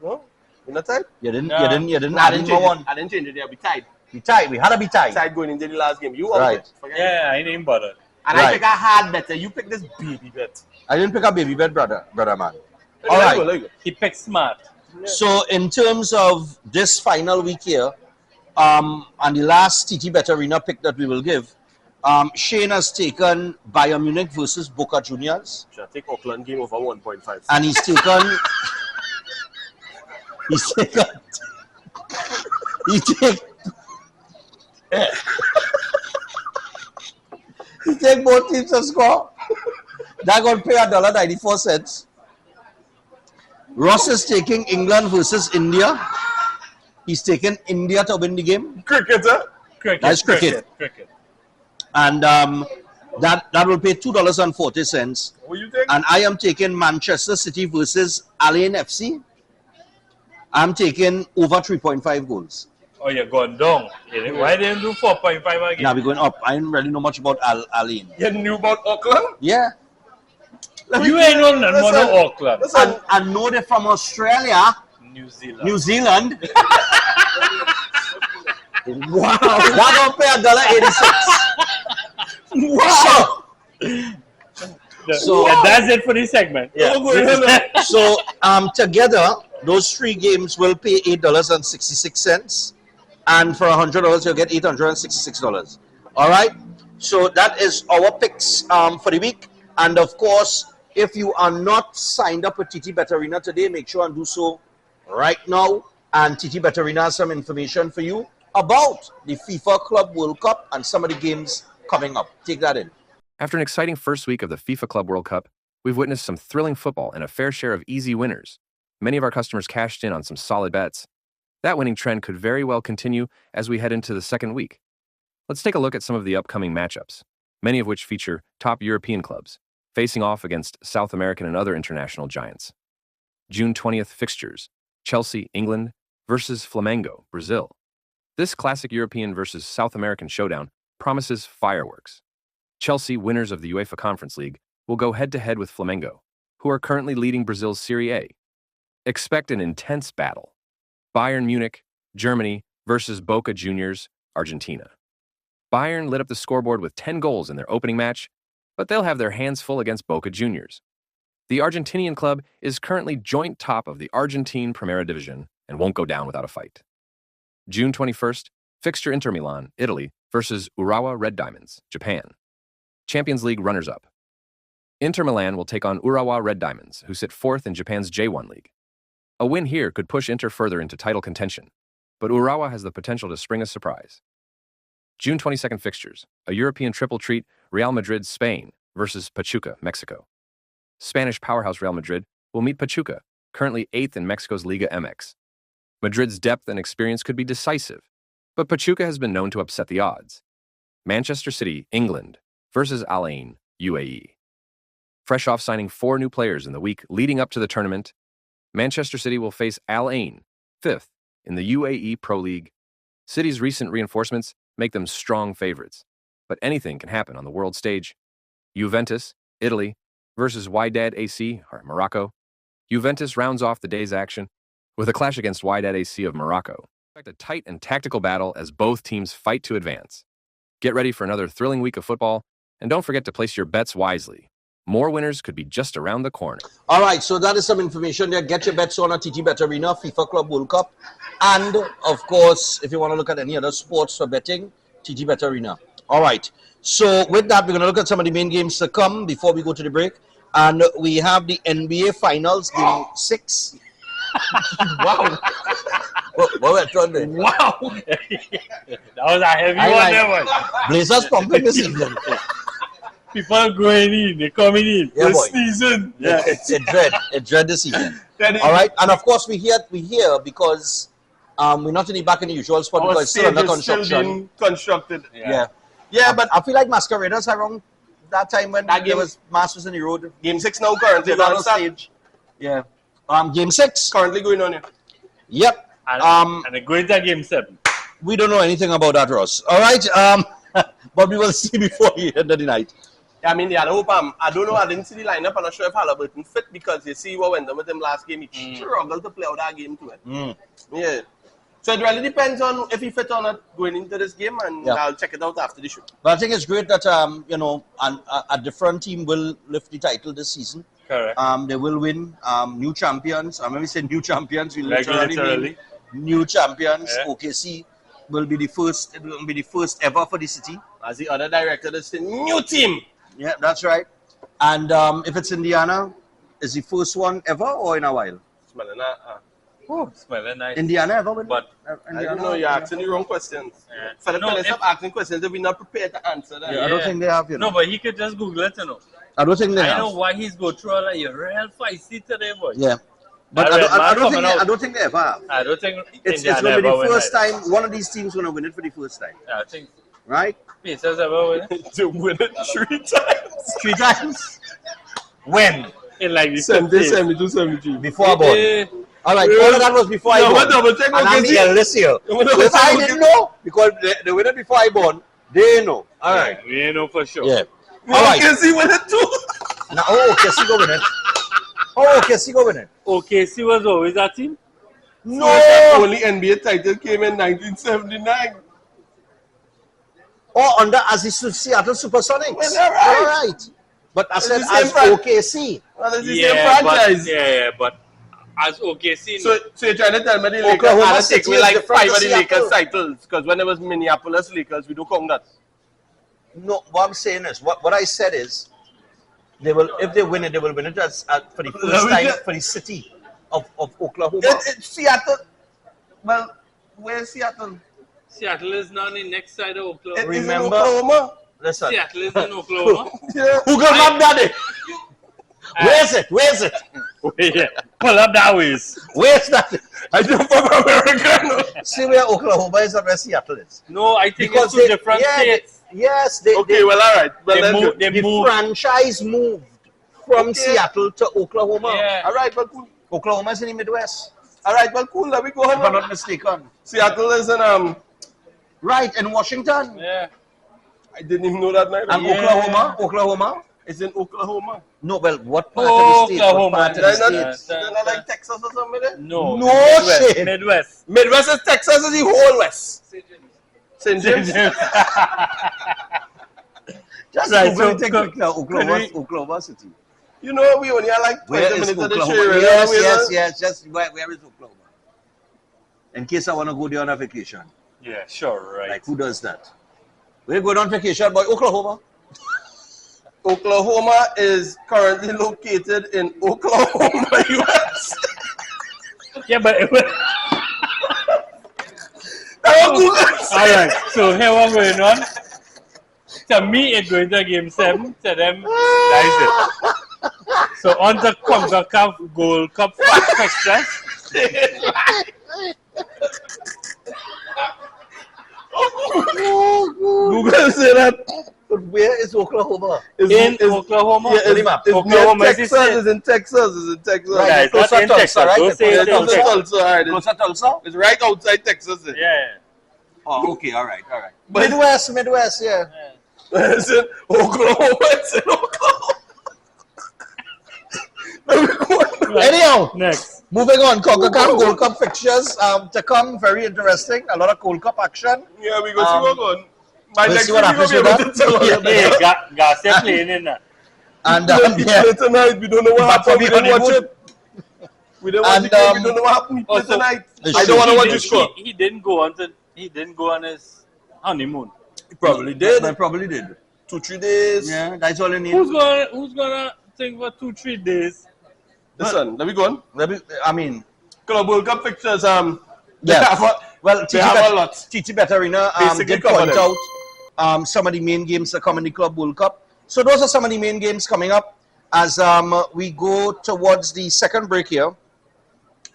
No? You're not tied? You didn't. Nah. You didn't. You didn't. Nah, I add didn't in my change one. it. I didn't change it there. We tied. We tied. We had to be tied. Tied going into the last game. You Right. out. Forget it. Yeah, I ain't even bothered. And Right. I pick a hard better. You pick this baby bet. I didn't pick up baby bet, brother man. All Let right. go, let go. He picked smart. So in terms of this final week here, and the last TT Bet Arena pick that we will give, Shane has taken Bayern Munich versus Boca Juniors. Should I take Auckland game over 1.5? And he's taken he take both teams to score. They're going to pay $1.94. Ross is taking England versus India. He's taken India to win the game. Cricketer? Cricket. That's cricket. Cricket. And that will pay $2.40. What you think? And I am taking Manchester City versus Allen FC. I'm taking over 3.5 goals. Oh, you're going down. Why didn't you do 4.5 again? Now we're going up. I don't really know much about Allen. You knew about Auckland? Yeah. You ain't know nothing about no Auckland. And I know they're from Australia. New Zealand. New Zealand. Wow. That will pay $1.86. Wow. So and that's it for this segment. Yeah. So together, those 3 games will pay $8.66. And for $100, you'll get $866. All right. So that is our picks for the week. And of course, if you are not signed up with TT Bet Arena today, make sure and do so right now. And TT Bet Arena has some information for you about the FIFA Club World Cup and some of the games coming up. Take that in. After an exciting first week of the FIFA Club World Cup, we've witnessed some thrilling football and a fair share of easy winners. Many of our customers cashed in on some solid bets. That winning trend could very well continue as we head into the second week. Let's take a look at some of the upcoming matchups, many of which feature top European clubs, facing off against South American and other international giants. June 20th fixtures, Chelsea, England versus Flamengo, Brazil. This classic European versus South American showdown promises fireworks. Chelsea, winners of the UEFA Conference League, will go head-to-head with Flamengo, who are currently leading Brazil's Serie A. Expect an intense battle. Bayern Munich, Germany versus Boca Juniors, Argentina. Bayern lit up the scoreboard with 10 goals in their opening match, but they'll have their hands full against Boca Juniors. The Argentinian club is currently joint top of the Argentine Primera Division and won't go down without a fight. June 21st, fixture Inter Milan, Italy versus Urawa Red Diamonds, Japan. Champions League runners-up. Inter Milan will take on Urawa Red Diamonds, who sit 4th in Japan's J1 League. A win here could push Inter further into title contention, but Urawa has the potential to spring a surprise. June 22nd fixtures, a European triple treat, Real Madrid, Spain versus Pachuca, Mexico. Spanish powerhouse Real Madrid will meet Pachuca, currently 8th in Mexico's Liga MX. Madrid's depth and experience could be decisive, but Pachuca has been known to upset the odds. Manchester City, England versus Al Ain, UAE. Fresh off signing 4 new players in the week leading up to the tournament, Manchester City will face Al Ain, 5th in the UAE Pro League. City's recent reinforcements make them strong favorites, but anything can happen on the world stage. Juventus, Italy versus Wydad AC, or Morocco. Juventus rounds off the day's action with a clash against Wydad AC of Morocco. Expect a tight and tactical battle as both teams fight to advance. Get ready for another thrilling week of football, and don't forget to place your bets wisely. More winners could be just around the corner. All right, so that is some information there. Get your bets on at TT Bet Arena, FIFA Club World Cup. And, of course, if you want to look at any other sports for betting, TT Bet Arena. All right, so with that, we're going to look at some of the main games to come before we go to the break. And we have the NBA Finals, Game 6. Wow. What we're trying to do. Wow. That was a heavy one there, boy. Blazers pumping this evening. People are going in, they're coming in. Yeah, this boy. season. Yeah, it's a dread this evening. All right, and of course we hear because we're not back in the usual spot because it's still under construction. Still being constructed. Yeah, but I feel like Masqueraders around that time when That game there was Masters in the road. Game 6 now currently on on stage. Yeah. Game 6 currently going on here. Yep. And they're going to Game 7. We don't know anything about that, Ross. All right. But we will see before the end of the night. Yeah, I mean, I hope I don't know. I didn't see the lineup. I'm not sure if Halliburton fit because you see what went on with him last game. He struggled to play out that game too. Yeah. So it really depends on if he fit or not going into this game, and I'll check it out after the show. But I think it's great that a different team will lift the title this season. Correct. They will win new champions. When we say new champions, we literally mean new champions. Yeah. OKC will be the first. It will be the first ever for the city. As the other director, this the new team. Yeah, that's right. And if it's Indiana, is the first one ever or in a while? Smelling Smelling nice. Indiana ever win? But I don't know, you're asking the wrong questions. Yeah. Fella, No, stop asking questions if we're not prepared to answer them. I don't think they have, you know. No, but he could just Google it, you know. I don't think they I have. know why he's go through all that. You're real feisty today, boy. Yeah. But That red man I don't coming think they ever have. I don't think It's Indiana going to be ever the win first either. time, one of these teams going to win it for the first time. Yeah, I think Right? Pacers ever win it. To win it 3 times. 3 times? When? In like the 70, 50s. 72, 73. Before I born. All right, all of that was before I No, born. but double check, And I'm okay, the eldest here. No, but So double if I check, didn't know, because they win it before I born, they know. All right. Yeah, we ain't know for sure. Yeah. Well, All right. KC win it too. Now, oh, KC go win it. Oh, KC go win it. OKC was always that team. No. Only NBA title came in 1979. Oh, under as the Seattle Supersonics. Well, all right. All right. But I said It's the same as fran- OKC. Well, it's the Yeah, same franchise. but as OKC. So you're trying to tell me the Lakers Oklahoma had to City take away is like different 5 to of the Seattle. Lakers titles because when it was Minneapolis Lakers, we don't count that. No, what I'm saying is, what I said is, they will, if they win it, they will win it as for the Let first me time get- for the city of Oklahoma. It's Seattle. Well, where's Seattle? Seattle is now on the next side of Oklahoma. It is in Remember- Oklahoma. Listen, Seattle is in Oklahoma. Yeah. who got map daddy? Where's it? Where's it? Yeah, pull up that ways. Where's that? I don't from America. See where Oklahoma is and where Seattle is. No, I think Because it's two different states. yes, Okay, well, all right. Well, They then moved. They the moved. franchise moved from Okay. Seattle to Oklahoma. Yeah. all right, well, cool. Oklahoma is in the Midwest, All right, well, cool. Let me go if I'm on. not mistaken. Seattle is in Right, in Washington. Yeah. I didn't even know that night. And Yeah. Oklahoma? It's in Oklahoma. No, well, what part of the state? What Oklahoma. part of the They're not, state? they're not like Texas or something like that. No. No Midwest. shit. Midwest. Midwest is Texas is the whole West. St. James. Just Right, Google so it, take could- quick now, Oklahoma, could we- Oklahoma City. You know, we only are like 20 Where is minutes of the Oklahoma? show. Yes. Just where is Oklahoma? In case I want to go there on a vacation. Yeah, sure, right. Like, who does that? We're going on vacation, boy. Oklahoma. Oklahoma is currently located in Oklahoma, US. Yeah, but Oh, Google. all right. So here what going on. To me, it's going to game 7. To them, that's it. So on the CONCACAF Gold Cup fixtures. Google say that. But where is Oklahoma? In Oklahoma. Yeah, Really, map. it's Oklahoma near is the Texas. state. It's in Texas. It's in Texas. Right, Yeah, it's close not to in Tulsa, Texas. right? Don't say It's it's It's in in Tulsa. Texas. Tulsa. All right. Close to Tulsa? It's right outside Texas. Yeah. Oh, okay, all right. But Midwest, yeah. it's in Oklahoma. It's in Oklahoma. Anyhow, Next. moving on, CONCACAF Gold Cup fixtures to come, very interesting. A lot of Gold Cup action. Yeah, we go see what going. By We'll next see week, what we're happens going to be with able to tell that. you. Hey, Garcia playing in that. And We yeah, play tonight. We don't know what But happened. We probably didn't watch honeymoon. it. We didn't watch And, the game. We don't know what happened. We play also- tonight. It's I true. don't want to He watch did- the score. He didn't go on his honeymoon. He probably did. I probably did. 2-3 days. Yeah, that's all I need. Who's gonna think for 2-3 days? Listen, let me go on. I mean, Club World Cup pictures. They yes. have a- Well, they have a lot. Titi Betterina Basically did covered point it. out some of the main games that come in the Club World Cup. So those are some of the main games coming up as we go towards the second break here.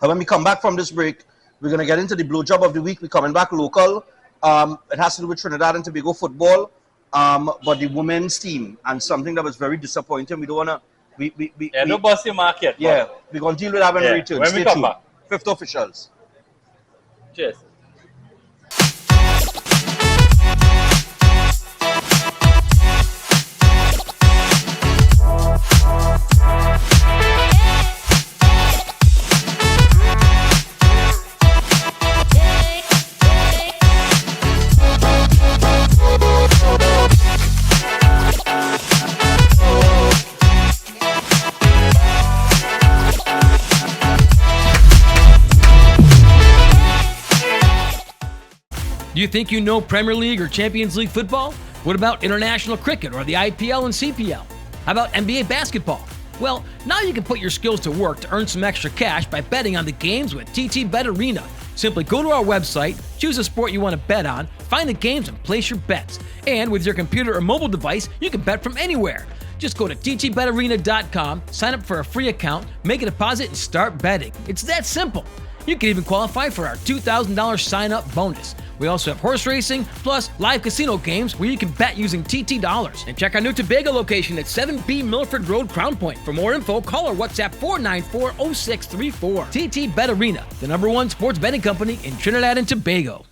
And when we come back from this break, we're going to get into the blowjob of the week. We're coming back local. It has to do with Trinidad and Tobago football, but the women's team, and something that was very disappointing. We don't want to... Yeah, no bossy market. Yeah, we're going to deal with that when we Yeah, return. when we Stay come tuned. back. Fifth officials. Cheers. Do you think you know Premier League or Champions League football? What about international cricket or the IPL and CPL? How about NBA basketball? Well, now you can put your skills to work to earn some extra cash by betting on the games with TT Bet Arena. Simply go to our website, choose a sport you want to bet on, find the games, and place your bets. And with your computer or mobile device, you can bet from anywhere. Just go to ttbetarena.com, sign up for a free account, make a deposit, and start betting. It's that simple. You can even qualify for our $2,000 sign-up bonus. We also have horse racing, plus live casino games where you can bet using TT dollars. And check our new Tobago location at 7B Milford Road, Crown Point. For more info, call or WhatsApp 494-0634. TT Bet Arena, the #1 sports betting company in Trinidad and Tobago.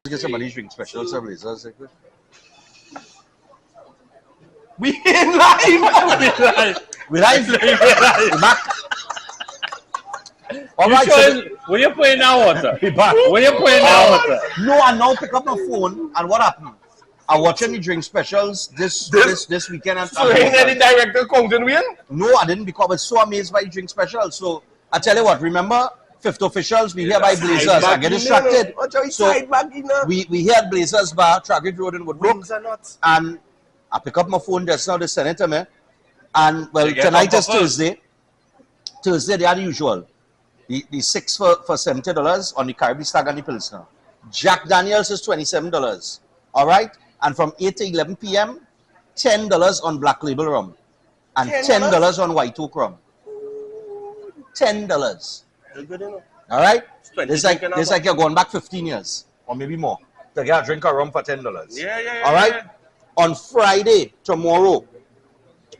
Get somebody's drink special service. We in live. We live. We back. All right. Where you putting that water? We back. Where you putting that water? No, I now pick up my phone, and what happened? I'm watching the drink specials this weekend. And So ain't any director counting win? no, I didn't, because I was so amazed by the drink specials. So I tell you what, remember 5th Officials, we here by Blazers. I get distracted. So we here at Blazers Bar, Traggett Road in Woodbrook, and I pick up my phone just now, they send it to me. And well, tonight is Thursday. Thursday, they are the usual. The 6 for $70 on the Caribbean Stag and the Pilsner. Jack Daniels is $27. All right? And from 8 to 11 p.m., $10 on Black Label rum. And $10 on White Oak rum. $10. All right? It's like you're going back 15 years or maybe more to get a drink of rum for $10. Yeah. All right? On Friday, tomorrow.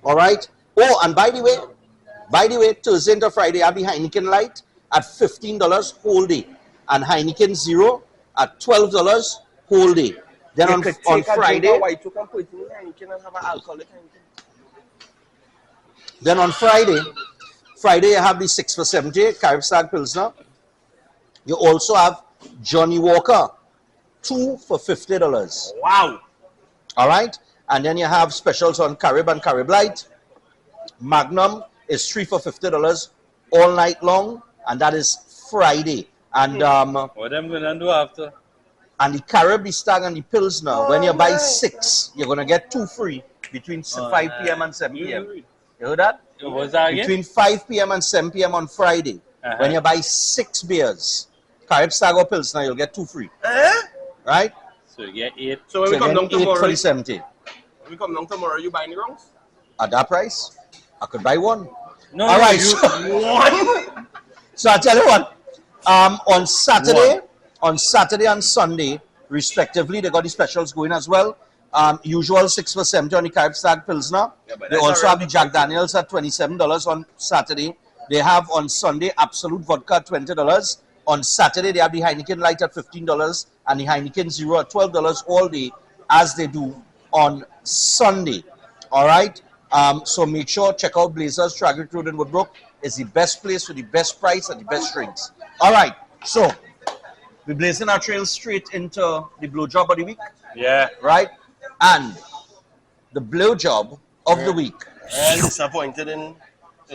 All right? Oh, and by the way, Thursday into Friday, I'll be Heineken Light at $15 whole day. And Heineken Zero at $12 whole day. Then on Friday, then on Friday you have the 6 for $70 Carib Stag Pilsner. You also have Johnny Walker, 2 for $50. Wow. All right, and then you have specials on Carib and Carib Light. Magnum is 3 for $50 all night long, and that is Friday. And What am I gonna do after? and the Carib, the Stag, and the Pilsner, when you buy 6, you're gonna get 2 free between 5 p.m. and 7 p.m. You heard that? What's that again? Between 5 p.m. and 7 p.m. on Friday, when you buy 6 beers, Carib Stag or Pilsner, you'll get 2 free. Right? So you get 8. So when we come down 8 for tomorrow, the 70. when we come down tomorrow, you buying the wrongs? At that price, I could buy 1. No, All right. One. So I tell you what, on Saturday and Sunday, respectively, they got the specials going as well. Usual 6 for $70 on the Carib Stag Pilsner. They also have the Jack Daniels at $27 on Saturday. They have on Sunday Absolute Vodka at $20. On Saturday, they have the Heineken Light at $15 and the Heineken Zero at $12 all day, as they do on Sunday. All right? So make sure, check out Blazers, Traggett Road in Woodbrook. It's the best place for the best price and the best drinks. All right, so we're blazing our trail straight into the blowjob of the week. Yeah. Right? And the blowjob of the week I'm disappointed in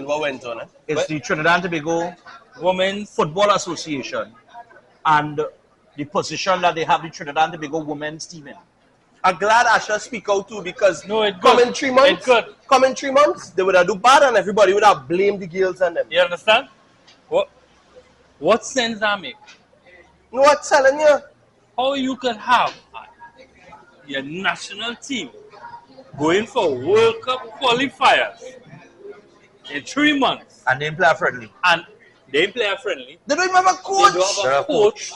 what went on. is the Trinidad and Tobago Women's Football Association and the position that they have the Trinidad and Tobago women's team in. I'm glad Asha speak out too, because No, it come good. in 3 months, It good. come in 3 months, they would have do bad and everybody would have blamed the girls and them. You understand? What sense that make? You know what, telling you? How you could have your national team going for World Cup qualifiers in 3 months. And they play friendly. And they player friendly. They don't even have a coach. They don't have a coach.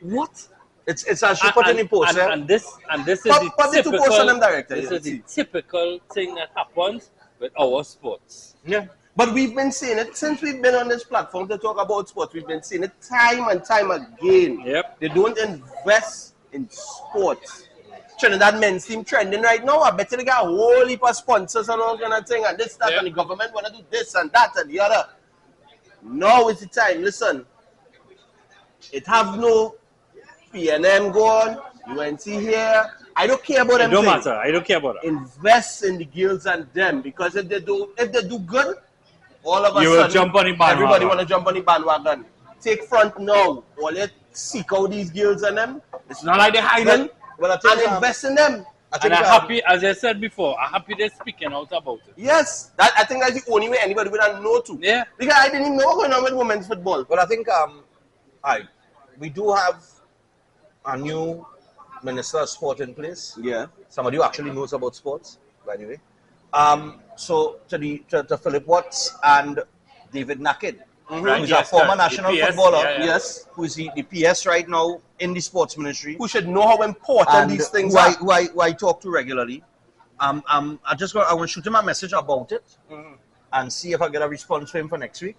What? It's as you put in the post. And this is But the the two posts on them typical. director. This is the typical thing that happens with our sports. Yeah. But we've been seeing it since we've been on this platform to talk about sports. We've been seeing it time and time again. Yep. They don't invest in sports. Trinidad men's team trending right now. I bet you they got a whole heap of sponsors and all kind of thing, and this, that, Yep. and the government want to do this and that and the other. Now is the time. Listen, it have no PNM gone, UNC here. I don't care about them. It don't things. matter. I don't care about that. Invest in the girls and them, because if they do good, all of a You will sudden jump on the bandwagon. everybody want to jump on the bandwagon. Take front now. All you seek out these girls and them. It's not like they're hiding. Well, I think, And invest in them. I think And I'm happy, as I said before, I'm happy they're speaking out about it. Yes, I think that's the only way anybody would know to. Yeah. Because I didn't even know what's going on with women's football. Well, I think we do have a new Minister of Sport in place. Yeah. Somebody who actually knows about sports, by the way. So to Philip Watts and David Nakid, Right, who's yes, a former the national PS, footballer, yeah, yeah. Yes. who is the PS right now in the sports ministry, Who should know how important and these things who are. who I talk to regularly. I want to shoot him a message about it and see if I get a response from him for next week,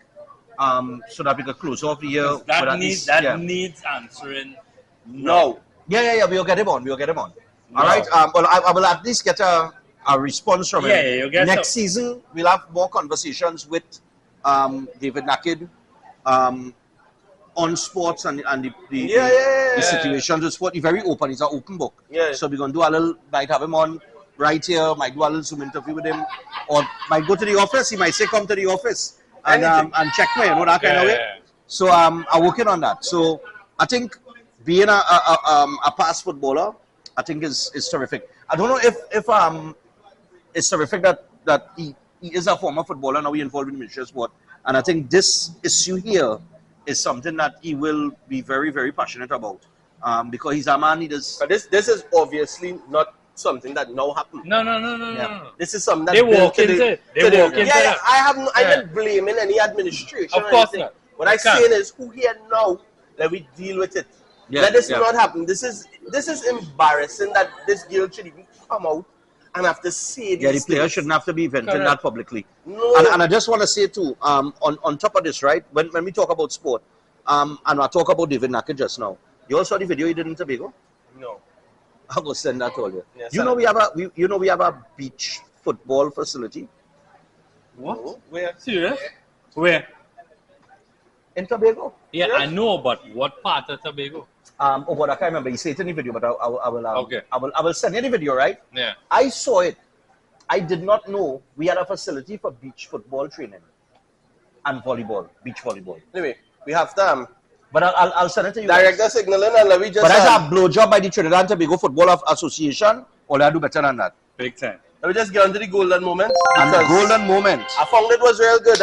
so that we can close off the year. with That at needs least- yeah. needs answering. No. Yeah, we'll get him on. All No. right. Well, I will at least get a response from him. Yeah, you'll get Next some. season, we'll have more conversations with David Nakid on sports and the situations of sport. He's very open. He's an open book. Yeah. So we're going to do a little, might have him on right here, might do a little Zoom interview with him, or might go to the office. He might say, come to the office and check me, that kind of way. Yeah. So I'm working on that. So I think being a past footballer, I think is terrific. I don't know if it's terrific that he is a former footballer, now he's involved in the Ministry of Sport. And I think this issue here is something that he will be very, very passionate about. Because he's a man, he does. But this is obviously not something that now happened. No. This is something that They built walk to the- into it. They to the- walk into yeah, it. I'm Yeah. not blaming any administration. Of or course anything. not. What I'm You can't. saying is, who here now that we deal with it? Yeah, Let this yeah. not happen. This is embarrassing that this girl should even come out and have to say these Yeah, the player things. shouldn't have to be venting Correct. that publicly. No. And I just want to say too, on top of this, right, when we talk about sport, and I talk about David Nakid just now, you all saw the video he did in Tobago? No. I will send that to all you. Yeah, You know we have a beach football facility What? Where? Serious? Where? in Tobago. Yeah, Yes. I know, but what part of Tobago? But I can't remember. He said it in the video, but Okay. I will send you the video, right? Yeah. I saw it. I did not know we had a facility for beach football training and volleyball, beach volleyball. Anyway, we have to But I'll send it to you. guys. director signaling and let me just But that's a blowjob by the Trinidad and Tobago Football Association, or they do better than that. Big time. let me just get onto the golden moments. And the because golden moment. I found it was real good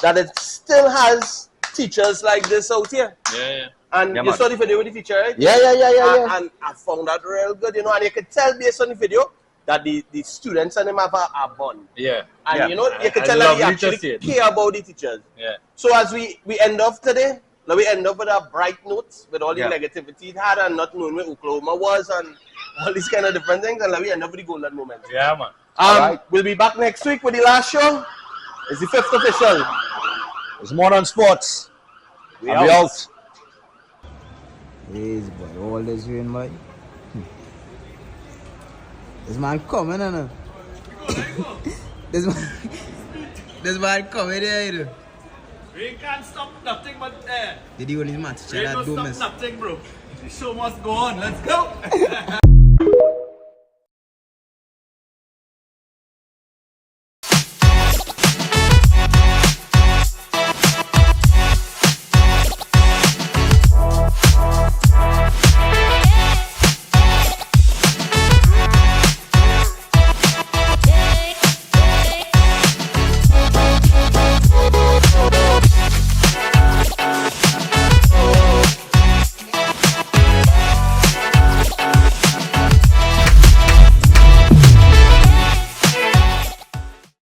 that it still has teachers like this out here. Yeah. And Yeah, you man. saw the video with the teacher, right? Yeah. And I found that real good, and you could tell based on the video that the students and them have a bond. Yeah. And Yeah. you could I tell that they lovely to see actually it. care about the teachers. Yeah. So as we end off today, now we end up with a bright note with all the Yeah. negativity it had and not knowing where Oklahoma was and all these kind of different things, and now we end up with the golden moments. Yeah, man. Alright. We'll be back next week with the last show. It's the 5th official. It's more on sports. We And we out. out. Yes, boy. All this rain, boy. This man coming, you know. This man coming here, you know. Rain can't stop nothing but Did he only match? rain That don't dumbass. stop nothing, bro. The show must go on. Let's go.